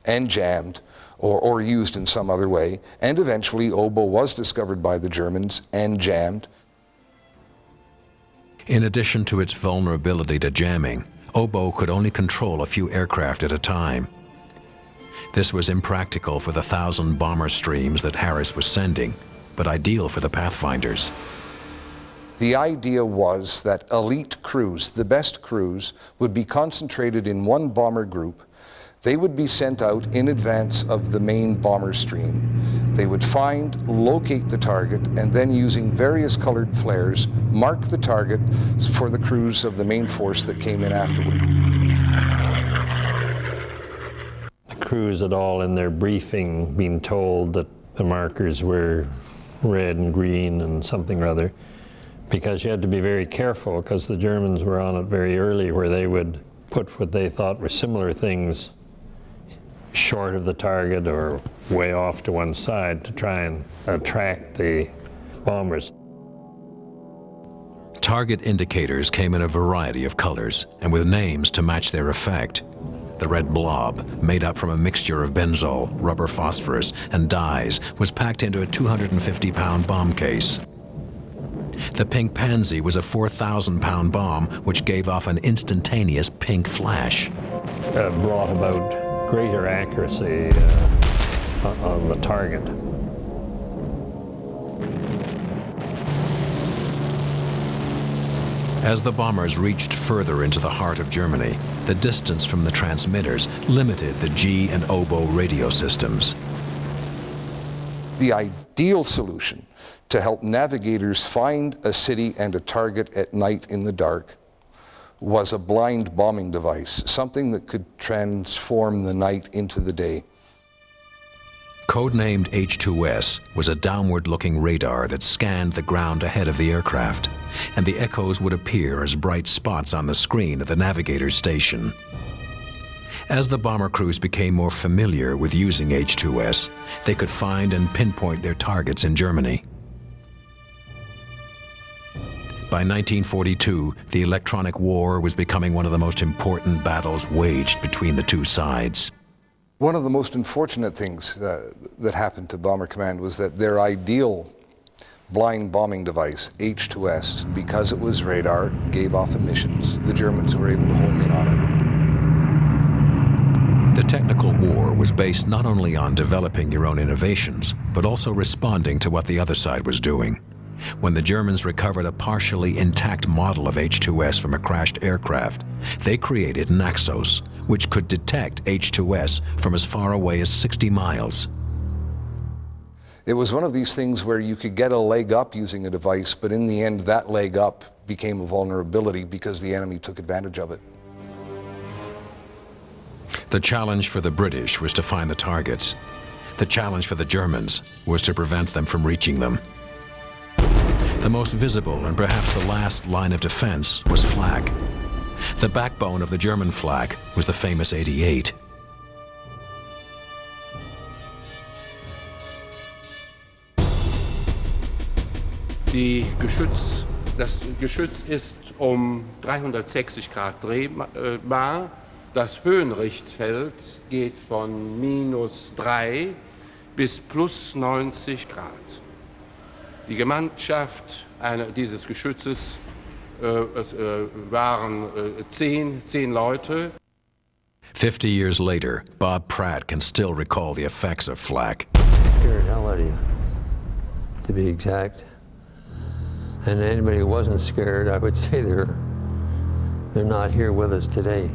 E: and jammed or used in some other way, and eventually oboe was discovered by the Germans and jammed.
A: In addition to its vulnerability to jamming, oboe could only control a few aircraft at a time. This was impractical for the 1,000 bomber streams that Harris was sending, but ideal for the Pathfinders.
E: The idea was that elite crews, the best crews, would be concentrated in one bomber group. They would be sent out in advance of the main bomber stream. They would find, locate the target, and then using various colored flares, mark the target for the crews of the main force that came in afterward.
G: The crews had all in their briefing been told that the markers were red and green and something or other, because you had to be very careful because the Germans were on it very early, where they would put what they thought were similar things short of the target or way off to one side to try and attract the bombers.
A: Target indicators came in a variety of colors and with names to match their effect. The red blob, made up from a mixture of benzol, rubber phosphorus, and dyes, was packed into a 250-pound bomb case. The pink pansy was a 4,000-pound bomb which gave off an instantaneous pink flash.
G: Brought about greater accuracy on the target.
A: As the bombers reached further into the heart of Germany, the distance from the transmitters limited the G and oboe radio systems.
E: The ideal solution to help navigators find a city and a target at night in the dark was a blind bombing device, something that could transform the night into the day.
A: Codenamed H2S was a downward-looking radar that scanned the ground ahead of the aircraft, and the echoes would appear as bright spots on the screen at the navigator's station. As the bomber crews became more familiar with using H2S, they could find and pinpoint their targets in Germany. By 1942, the electronic war was becoming one of the most important battles waged between the two sides.
E: One of the most unfortunate things that happened to Bomber Command was that their ideal blind bombing device, H2S, because it was radar, gave off emissions. The Germans were able to home in on it.
A: The technical war was based not only on developing your own innovations, but also responding to what the other side was doing. When the Germans recovered a partially intact model of H2S from a crashed aircraft, they created Naxos, which could detect H2S from as far away as 60 miles.
E: It was one of these things where you could get a leg up using a device, but in the end that leg up became a vulnerability because the enemy took advantage of it.
A: The challenge for the British was to find the targets. The challenge for the Germans was to prevent them from reaching them. The most visible and perhaps the last line of defense was flak. The backbone of the German flak was the famous 88.
I: Das Geschütz ist 360 Grad drehbar. Das Höhenrichtfeld geht von -3 bis +90 Grad. Die Gemeinschaft dieses Geschützes waren 10 Leute.
A: 50 years later, Bob Pratt can still recall the effects of flak.
C: Scared hell out of you, to be exact. And anybody who wasn't scared, I would say they're not here with us today.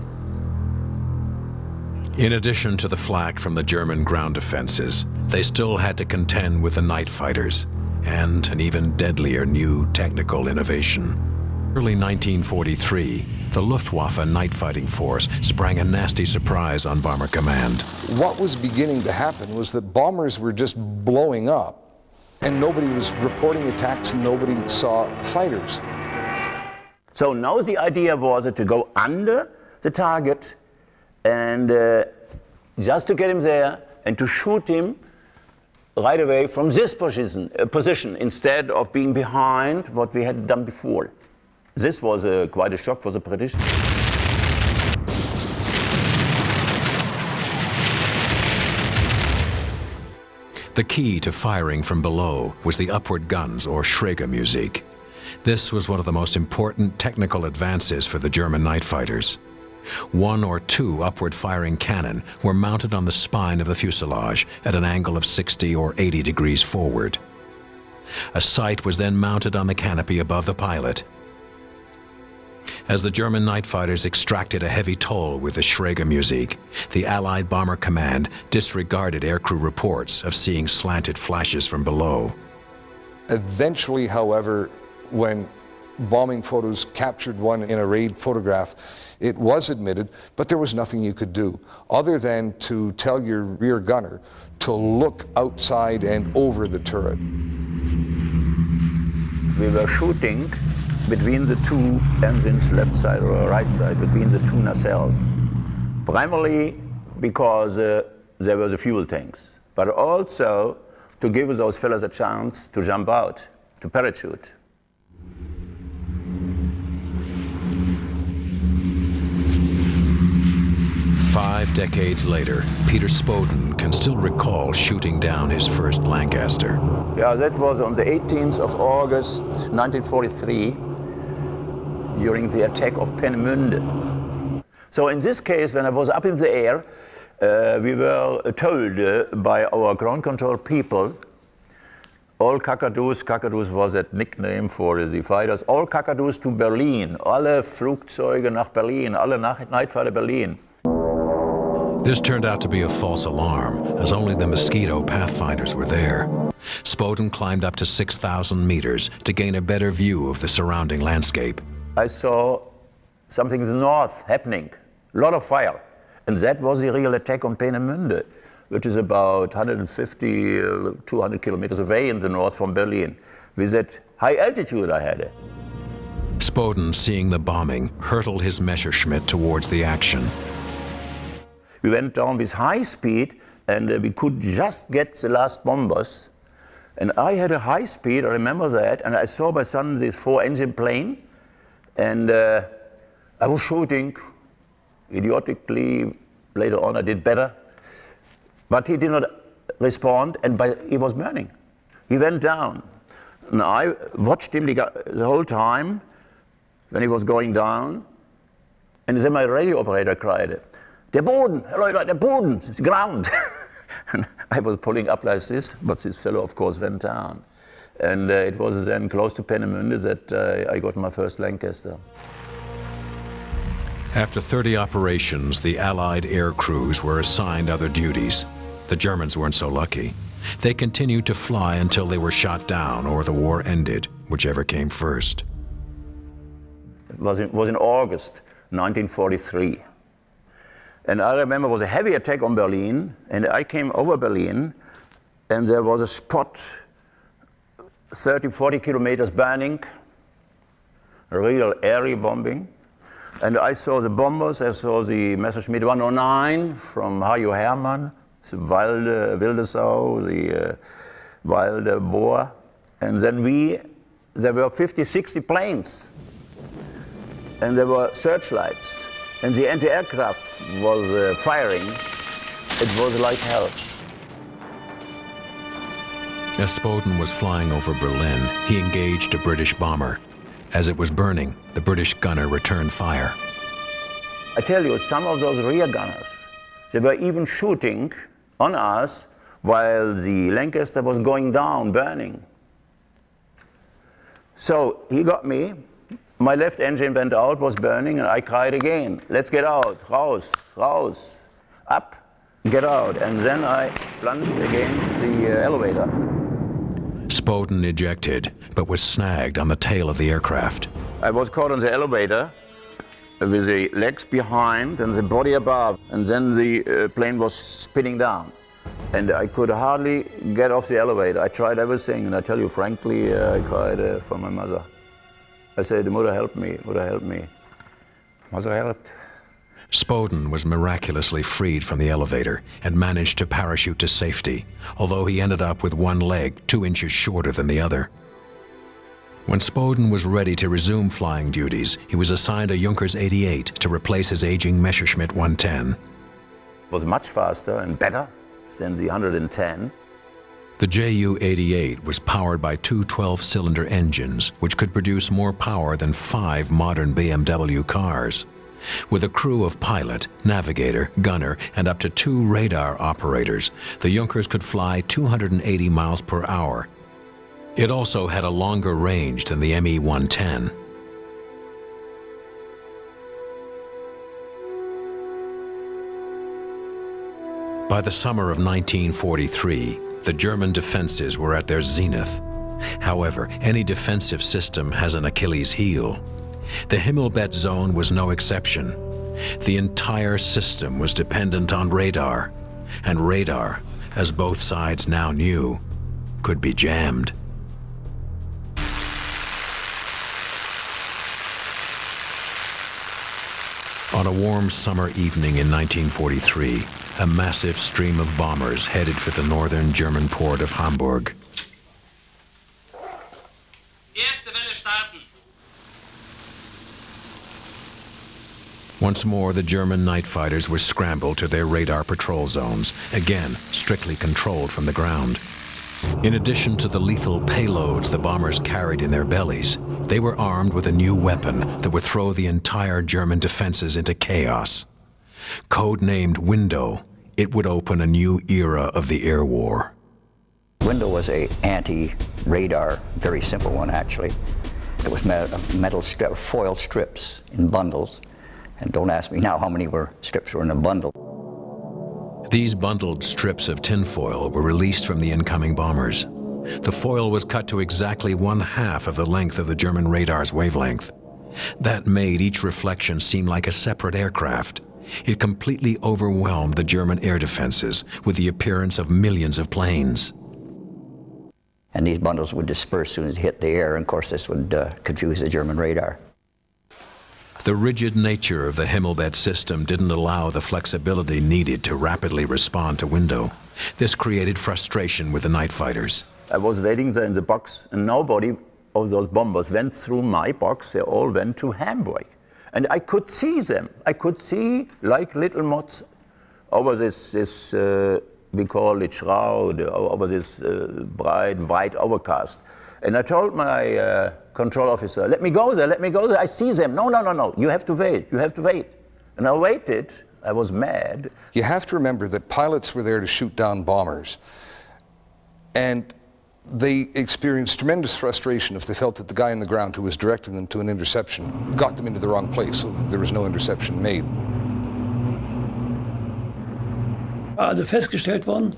A: In addition to the flak from the German ground defenses, they still had to contend with the night fighters and an even deadlier new technical innovation. Early 1943, the Luftwaffe night fighting force sprang a nasty surprise on Bomber Command.
E: What was beginning to happen was that bombers were just blowing up, and nobody was reporting attacks and nobody saw fighters.
J: So now the idea was to go under the target and just to get him there and to shoot him right away from this position instead of being behind what we had done before. This was quite a shock for the British.
A: The key to firing from below was the upward guns, or Schrägermusik. This was one of the most important technical advances for the German night fighters. 1 or 2 upward firing cannon were mounted on the spine of the fuselage at an angle of 60 or 80 degrees forward. A sight was then mounted on the canopy above the pilot. As the German night fighters extracted a heavy toll with the Schrägermusik, the Allied Bomber Command disregarded aircrew reports of seeing slanted flashes from below.
E: Eventually, however, when bombing photos captured one in a raid photograph, it was admitted, but there was nothing you could do other than to tell your rear gunner to look outside and over the turret.
J: We were shooting between the two engines, left side or right side, between the two nacelles. Primarily because there were the fuel tanks, but also to give those fellas a chance to jump out, to parachute.
A: Five decades later, Peter Spoden can still recall shooting down his first Lancaster.
J: Yeah, that was on the 18th of August 1943, during the attack of Peenemünde. So in this case, when I was up in the air, we were told by our ground control people, all Kakadu's was that nickname for the fighters, all Kakadu's to Berlin, alle Flugzeuge nach Berlin, alle Nightfighter Berlin.
A: This turned out to be a false alarm, as only the Mosquito Pathfinders were there. Spoden climbed up to 6,000 meters to gain a better view of the surrounding landscape.
J: I saw something in the north happening, a lot of fire. And that was the real attack on Peenemünde, which is about 150, 200 kilometers away in the north from Berlin. With that high altitude I had.
A: Spoden, seeing the bombing, hurtled his Messerschmitt towards the action.
J: We went down with high speed, and we could just get the last bombers. And I had a high speed, I remember that, and I saw my son this 4-engine plane, and I was shooting idiotically. Later on I did better, but he did not respond, and he was burning. He went down, and I watched him the whole time when he was going down, and then my radio operator cried, "Der Boden, Leute, der Boden, it's ground." And I was pulling up like this, but this fellow, of course, went down. And it was then close to Peenemünde that I got my first Lancaster.
A: After 30 operations, the Allied air crews were assigned other duties. The Germans weren't so lucky. They continued to fly until they were shot down or the war ended, whichever came first.
J: It was in August 1943. And I remember it was a heavy attack on Berlin, and I came over Berlin, and there was a spot 30, 40 kilometers burning, a real airy bombing. And I saw the bombers, I saw the Messerschmitt 109 from Hajo Hermann, the Wildesau, the Wilde Bohr, and then there were 50, 60 planes, and there were searchlights. And the anti-aircraft was firing. It was like hell.
A: As Spoden was flying over Berlin, he engaged a British bomber. As it was burning, the British gunner returned fire.
J: I tell you, some of those rear gunners, they were even shooting on us while the Lancaster was going down, burning. So he got me. My left engine went out, was burning, and I cried again, "Let's get out, raus, raus, up, get out." And then I plunged against the elevator.
A: Spoden ejected, but was snagged on the tail of the aircraft.
J: I was caught on the elevator with the legs behind and the body above, and then the plane was spinning down. And I could hardly get off the elevator. I tried everything, and I tell you frankly, I cried for my mother. I said, "Mother, help me, Mother, help me." Mother helped.
A: Spoden was miraculously freed from the elevator and managed to parachute to safety, although he ended up with one leg 2 inches shorter than the other. When Spoden was ready to resume flying duties, he was assigned a Junkers 88 to replace his aging Messerschmitt 110.
J: It was much faster and better than the 110.
A: The Ju-88 was powered by 2 12-cylinder engines, which could produce more power than 5 modern BMW cars. With a crew of pilot, navigator, gunner, and up to 2 radar operators, the Junkers could fly 280 miles per hour. It also had a longer range than the Me-110. By the summer of 1943, the German defenses were at their zenith. However, any defensive system has an Achilles heel. The Himmelbett zone was no exception. The entire system was dependent on radar, and radar, as both sides now knew, could be jammed. On a warm summer evening in 1943, a massive stream of bombers headed for the northern German port of Hamburg.
D: Erste Welle starten.
A: Once more, the German night fighters were scrambled to their radar patrol zones, again strictly controlled from the ground. In addition to the lethal payloads the bombers carried in their bellies, they were armed with a new weapon that would throw the entire German defenses into chaos. Codenamed Window, it would open a new era of the air war.
V: Window was a anti-radar, very simple one actually. It was metal foil strips in bundles. And don't ask me now how many strips were in a bundle.
A: These bundled strips of tinfoil were released from the incoming bombers. The foil was cut to exactly 1/2 of the length of the German radar's wavelength. That made each reflection seem like a separate aircraft. It completely overwhelmed the German air defenses with the appearance of millions of planes.
V: And these bundles would disperse as soon as it hit the air, and of course this would confuse the German radar.
A: The rigid nature of the Himmelbett system didn't allow the flexibility needed to rapidly respond to Window. This created frustration with the night fighters.
J: I was waiting there in the box, and nobody of those bombers went through my box. They all went to Hamburg. And I could see them. I could see, like little moths, over this we call it shroud, over this bright white overcast. And I told my control officer, let me go there, I see them. No, you have to wait, And I waited, I was mad.
E: You have to remember that pilots were there to shoot down bombers. And they experienced tremendous frustration if they felt that the guy on the ground who was directing them to an interception got them into the wrong place, so there was no interception made.
T: Also festgestellt worden,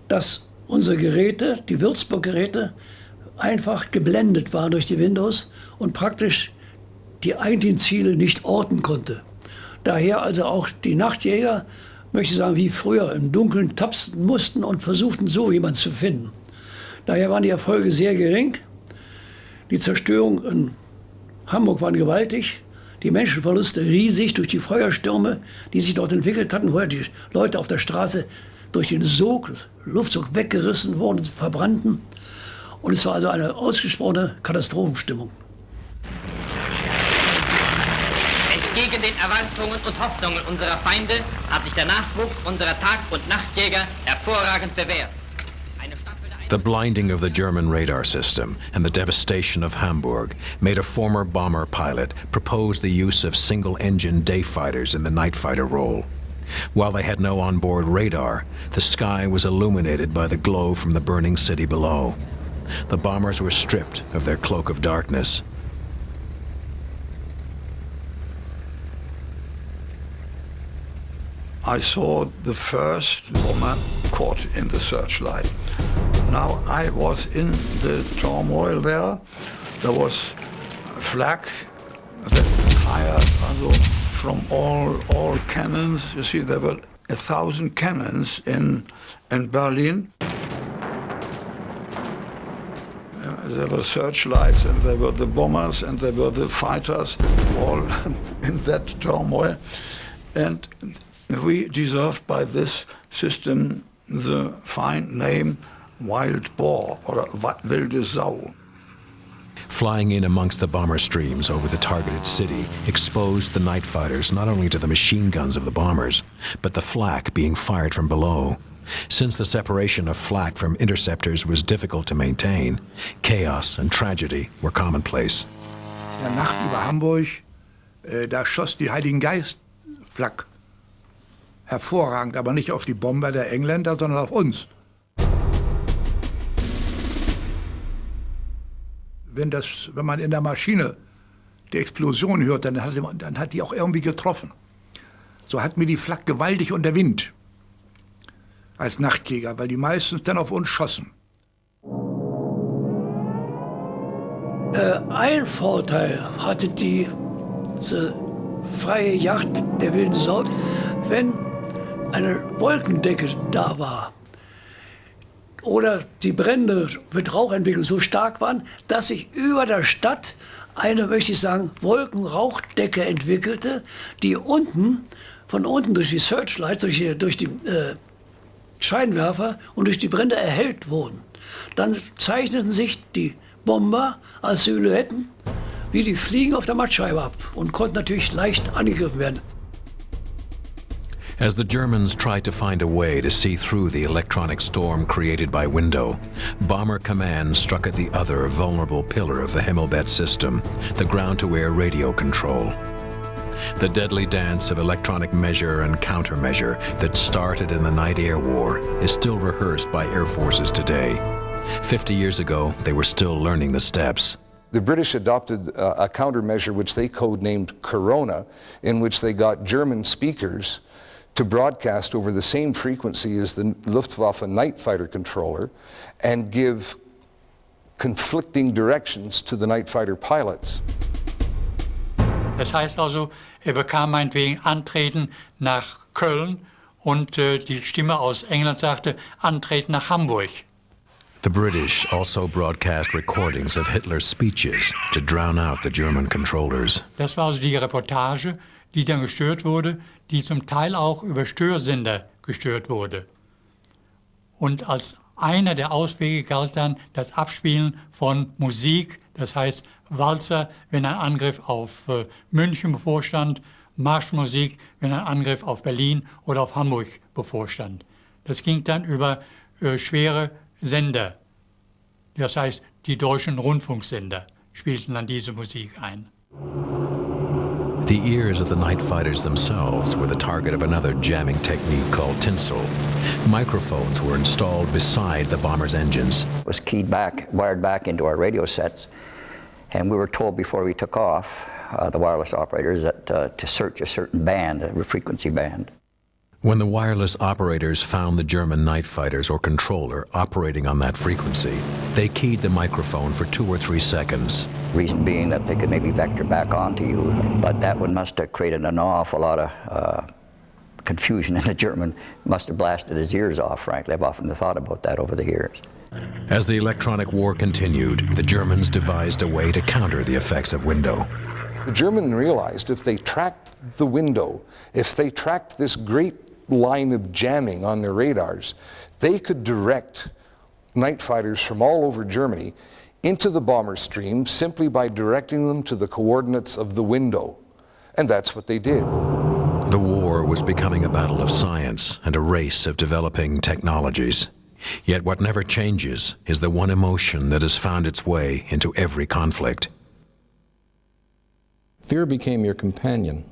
T: dass unsere Geräte, die Würzburg-Geräte, einfach geblendet waren durch die Windows und praktisch die eigentlichen Ziele nicht orten konnte. Daher also auch die Nachtjäger, möchte ich sagen, wie früher im Dunkeln tapsten mussten und versuchten so jemanden zu finden. Daher waren die Erfolge sehr gering. Die Zerstörung in Hamburg waren gewaltig. Die Menschenverluste riesig durch die Feuerstürme, die sich dort entwickelt hatten, wo die Leute auf der Straße durch den Luftzug weggerissen wurden, verbrannten. Und es war also eine ausgesprochene Katastrophenstimmung.
O: Entgegen den Erwartungen und Hoffnungen unserer Feinde hat sich der Nachwuchs unserer Tag- und Nachtjäger hervorragend bewährt.
A: The blinding of the German radar system and the devastation of Hamburg made a former bomber pilot propose the use of single-engine day fighters in the night fighter role. While they had no onboard radar, the sky was illuminated by the glow from the burning city below. The bombers were stripped of their cloak of darkness.
H: I saw the first bomber caught in the searchlight. Now I was in the turmoil there. There was a flak that fired from all cannons. You see, there were 1,000 cannons in Berlin. There were searchlights, and there were the bombers, and there were the fighters, all in that turmoil. And we deserved by this system the fine name Wild Boar, or Wilde Sau.
A: Flying in amongst the bomber streams over the targeted city exposed the night fighters not only to the machine guns of the bombers, but the flak being fired from below. Since the separation of flak from interceptors was difficult to maintain, chaos and tragedy were commonplace.
U: In der Nacht über Hamburg, da schoss die Heiligen Geist Flak hervorragend, aber nicht auf die Bomber der Engländer, sondern auf uns. Wenn man in der Maschine die Explosion hört, dann hat die auch irgendwie getroffen. So hat mir die Flak gewaltig unter Wind als Nachtjäger, weil die meistens dann auf uns schossen.
T: Ein Vorteil hatte diese freie Yacht der Wilden Sau, wenn eine Wolkendecke da war oder die Brände mit Rauchentwicklung so stark waren, dass sich über der Stadt eine, möchte ich sagen, Wolkenrauchdecke entwickelte, die unten von unten durch die Searchlights, durch die Scheinwerfer und durch die Brände erhellt wurden. Dann zeichneten sich die Bomber als Silhouetten wie die Fliegen auf der Mattscheibe ab und konnten natürlich leicht angegriffen werden.
A: As the Germans tried to find a way to see through the electronic storm created by window, Bomber Command struck at the other vulnerable pillar of the Himmelbett system, the ground-to-air radio control. The deadly dance of electronic measure and countermeasure that started in the Night Air War is still rehearsed by air forces today. 50 years ago, they were still learning the steps.
E: The British adopted a countermeasure which they codenamed Corona, in which they got German speakers to broadcast over the same frequency as the Luftwaffe night fighter controller and give conflicting directions to the night fighter pilots.
M: Das heißt also, er bekam meinetwegen Antreten nach Köln und die Stimme aus England sagte, Antreten nach Hamburg.
A: The British also broadcast recordings of Hitler's speeches to drown out the German controllers.
M: Das war also die Reportage, die dann gestört wurde, die zum Teil auch über Störsender gestört wurde. Und als einer der Auswege galt dann das Abspielen von Musik, das heißt Walzer, wenn ein Angriff auf München bevorstand, Marschmusik, wenn ein Angriff auf Berlin oder auf Hamburg bevorstand. Das ging dann über schwere Sender, das heißt die deutschen Rundfunksender spielten dann diese Musik ein.
A: The ears of the night fighters themselves were the target of another jamming technique called tinsel. Microphones were installed beside the bombers' engines.
V: It was keyed back, wired back into our radio sets, and we were told before we took off, the wireless operators, that to search a certain band, a frequency band.
A: When the wireless operators found the German night fighters or controller operating on that frequency, they keyed the microphone for 2 or 3 seconds.
V: Reason being that they could maybe vector back onto you, but that one must have created an awful lot of confusion in the German, must have blasted his ears off, frankly. I've often thought about that over the years.
A: As the electronic war continued, the Germans devised a way to counter the effects of window.
E: The Germans realized if they tracked the window, if they tracked this great line of jamming on their radars, they could direct night fighters from all over Germany into the bomber stream simply by directing them to the coordinates of the window. And that's what they did.
A: The war was becoming a battle of science and a race of developing technologies. Yet what never changes is the one emotion that has found its way into every conflict.
W: Fear became your companion,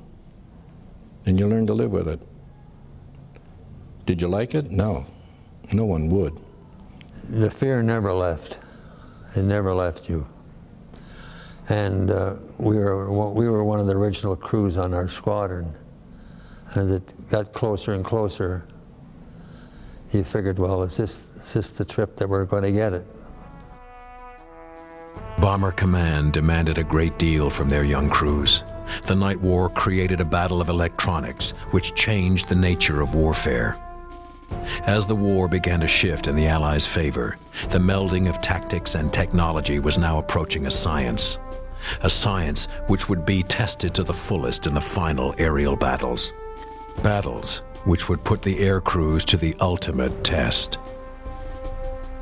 W: and you learned to live with it. Did you like it? No. No one would.
C: The fear never left. It never left you. And we were one of the original crews on our squadron. As it got closer and closer, you figured, well, is this the trip that we're going to get it?
A: Bomber Command demanded a great deal from their young crews. The night war created a battle of electronics, which changed the nature of warfare. As the war began to shift in the Allies' favor, the melding of tactics and technology was now approaching a science which would be tested to the fullest in the final aerial battles. Battles which would put the air crews to the ultimate test.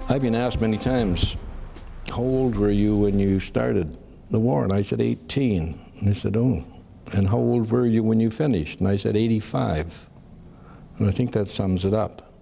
W: I've been asked many times, how old were you when you started the war? And I said 18. And they said, oh, and how old were you when you finished? And I said 85. And I think that sums it up.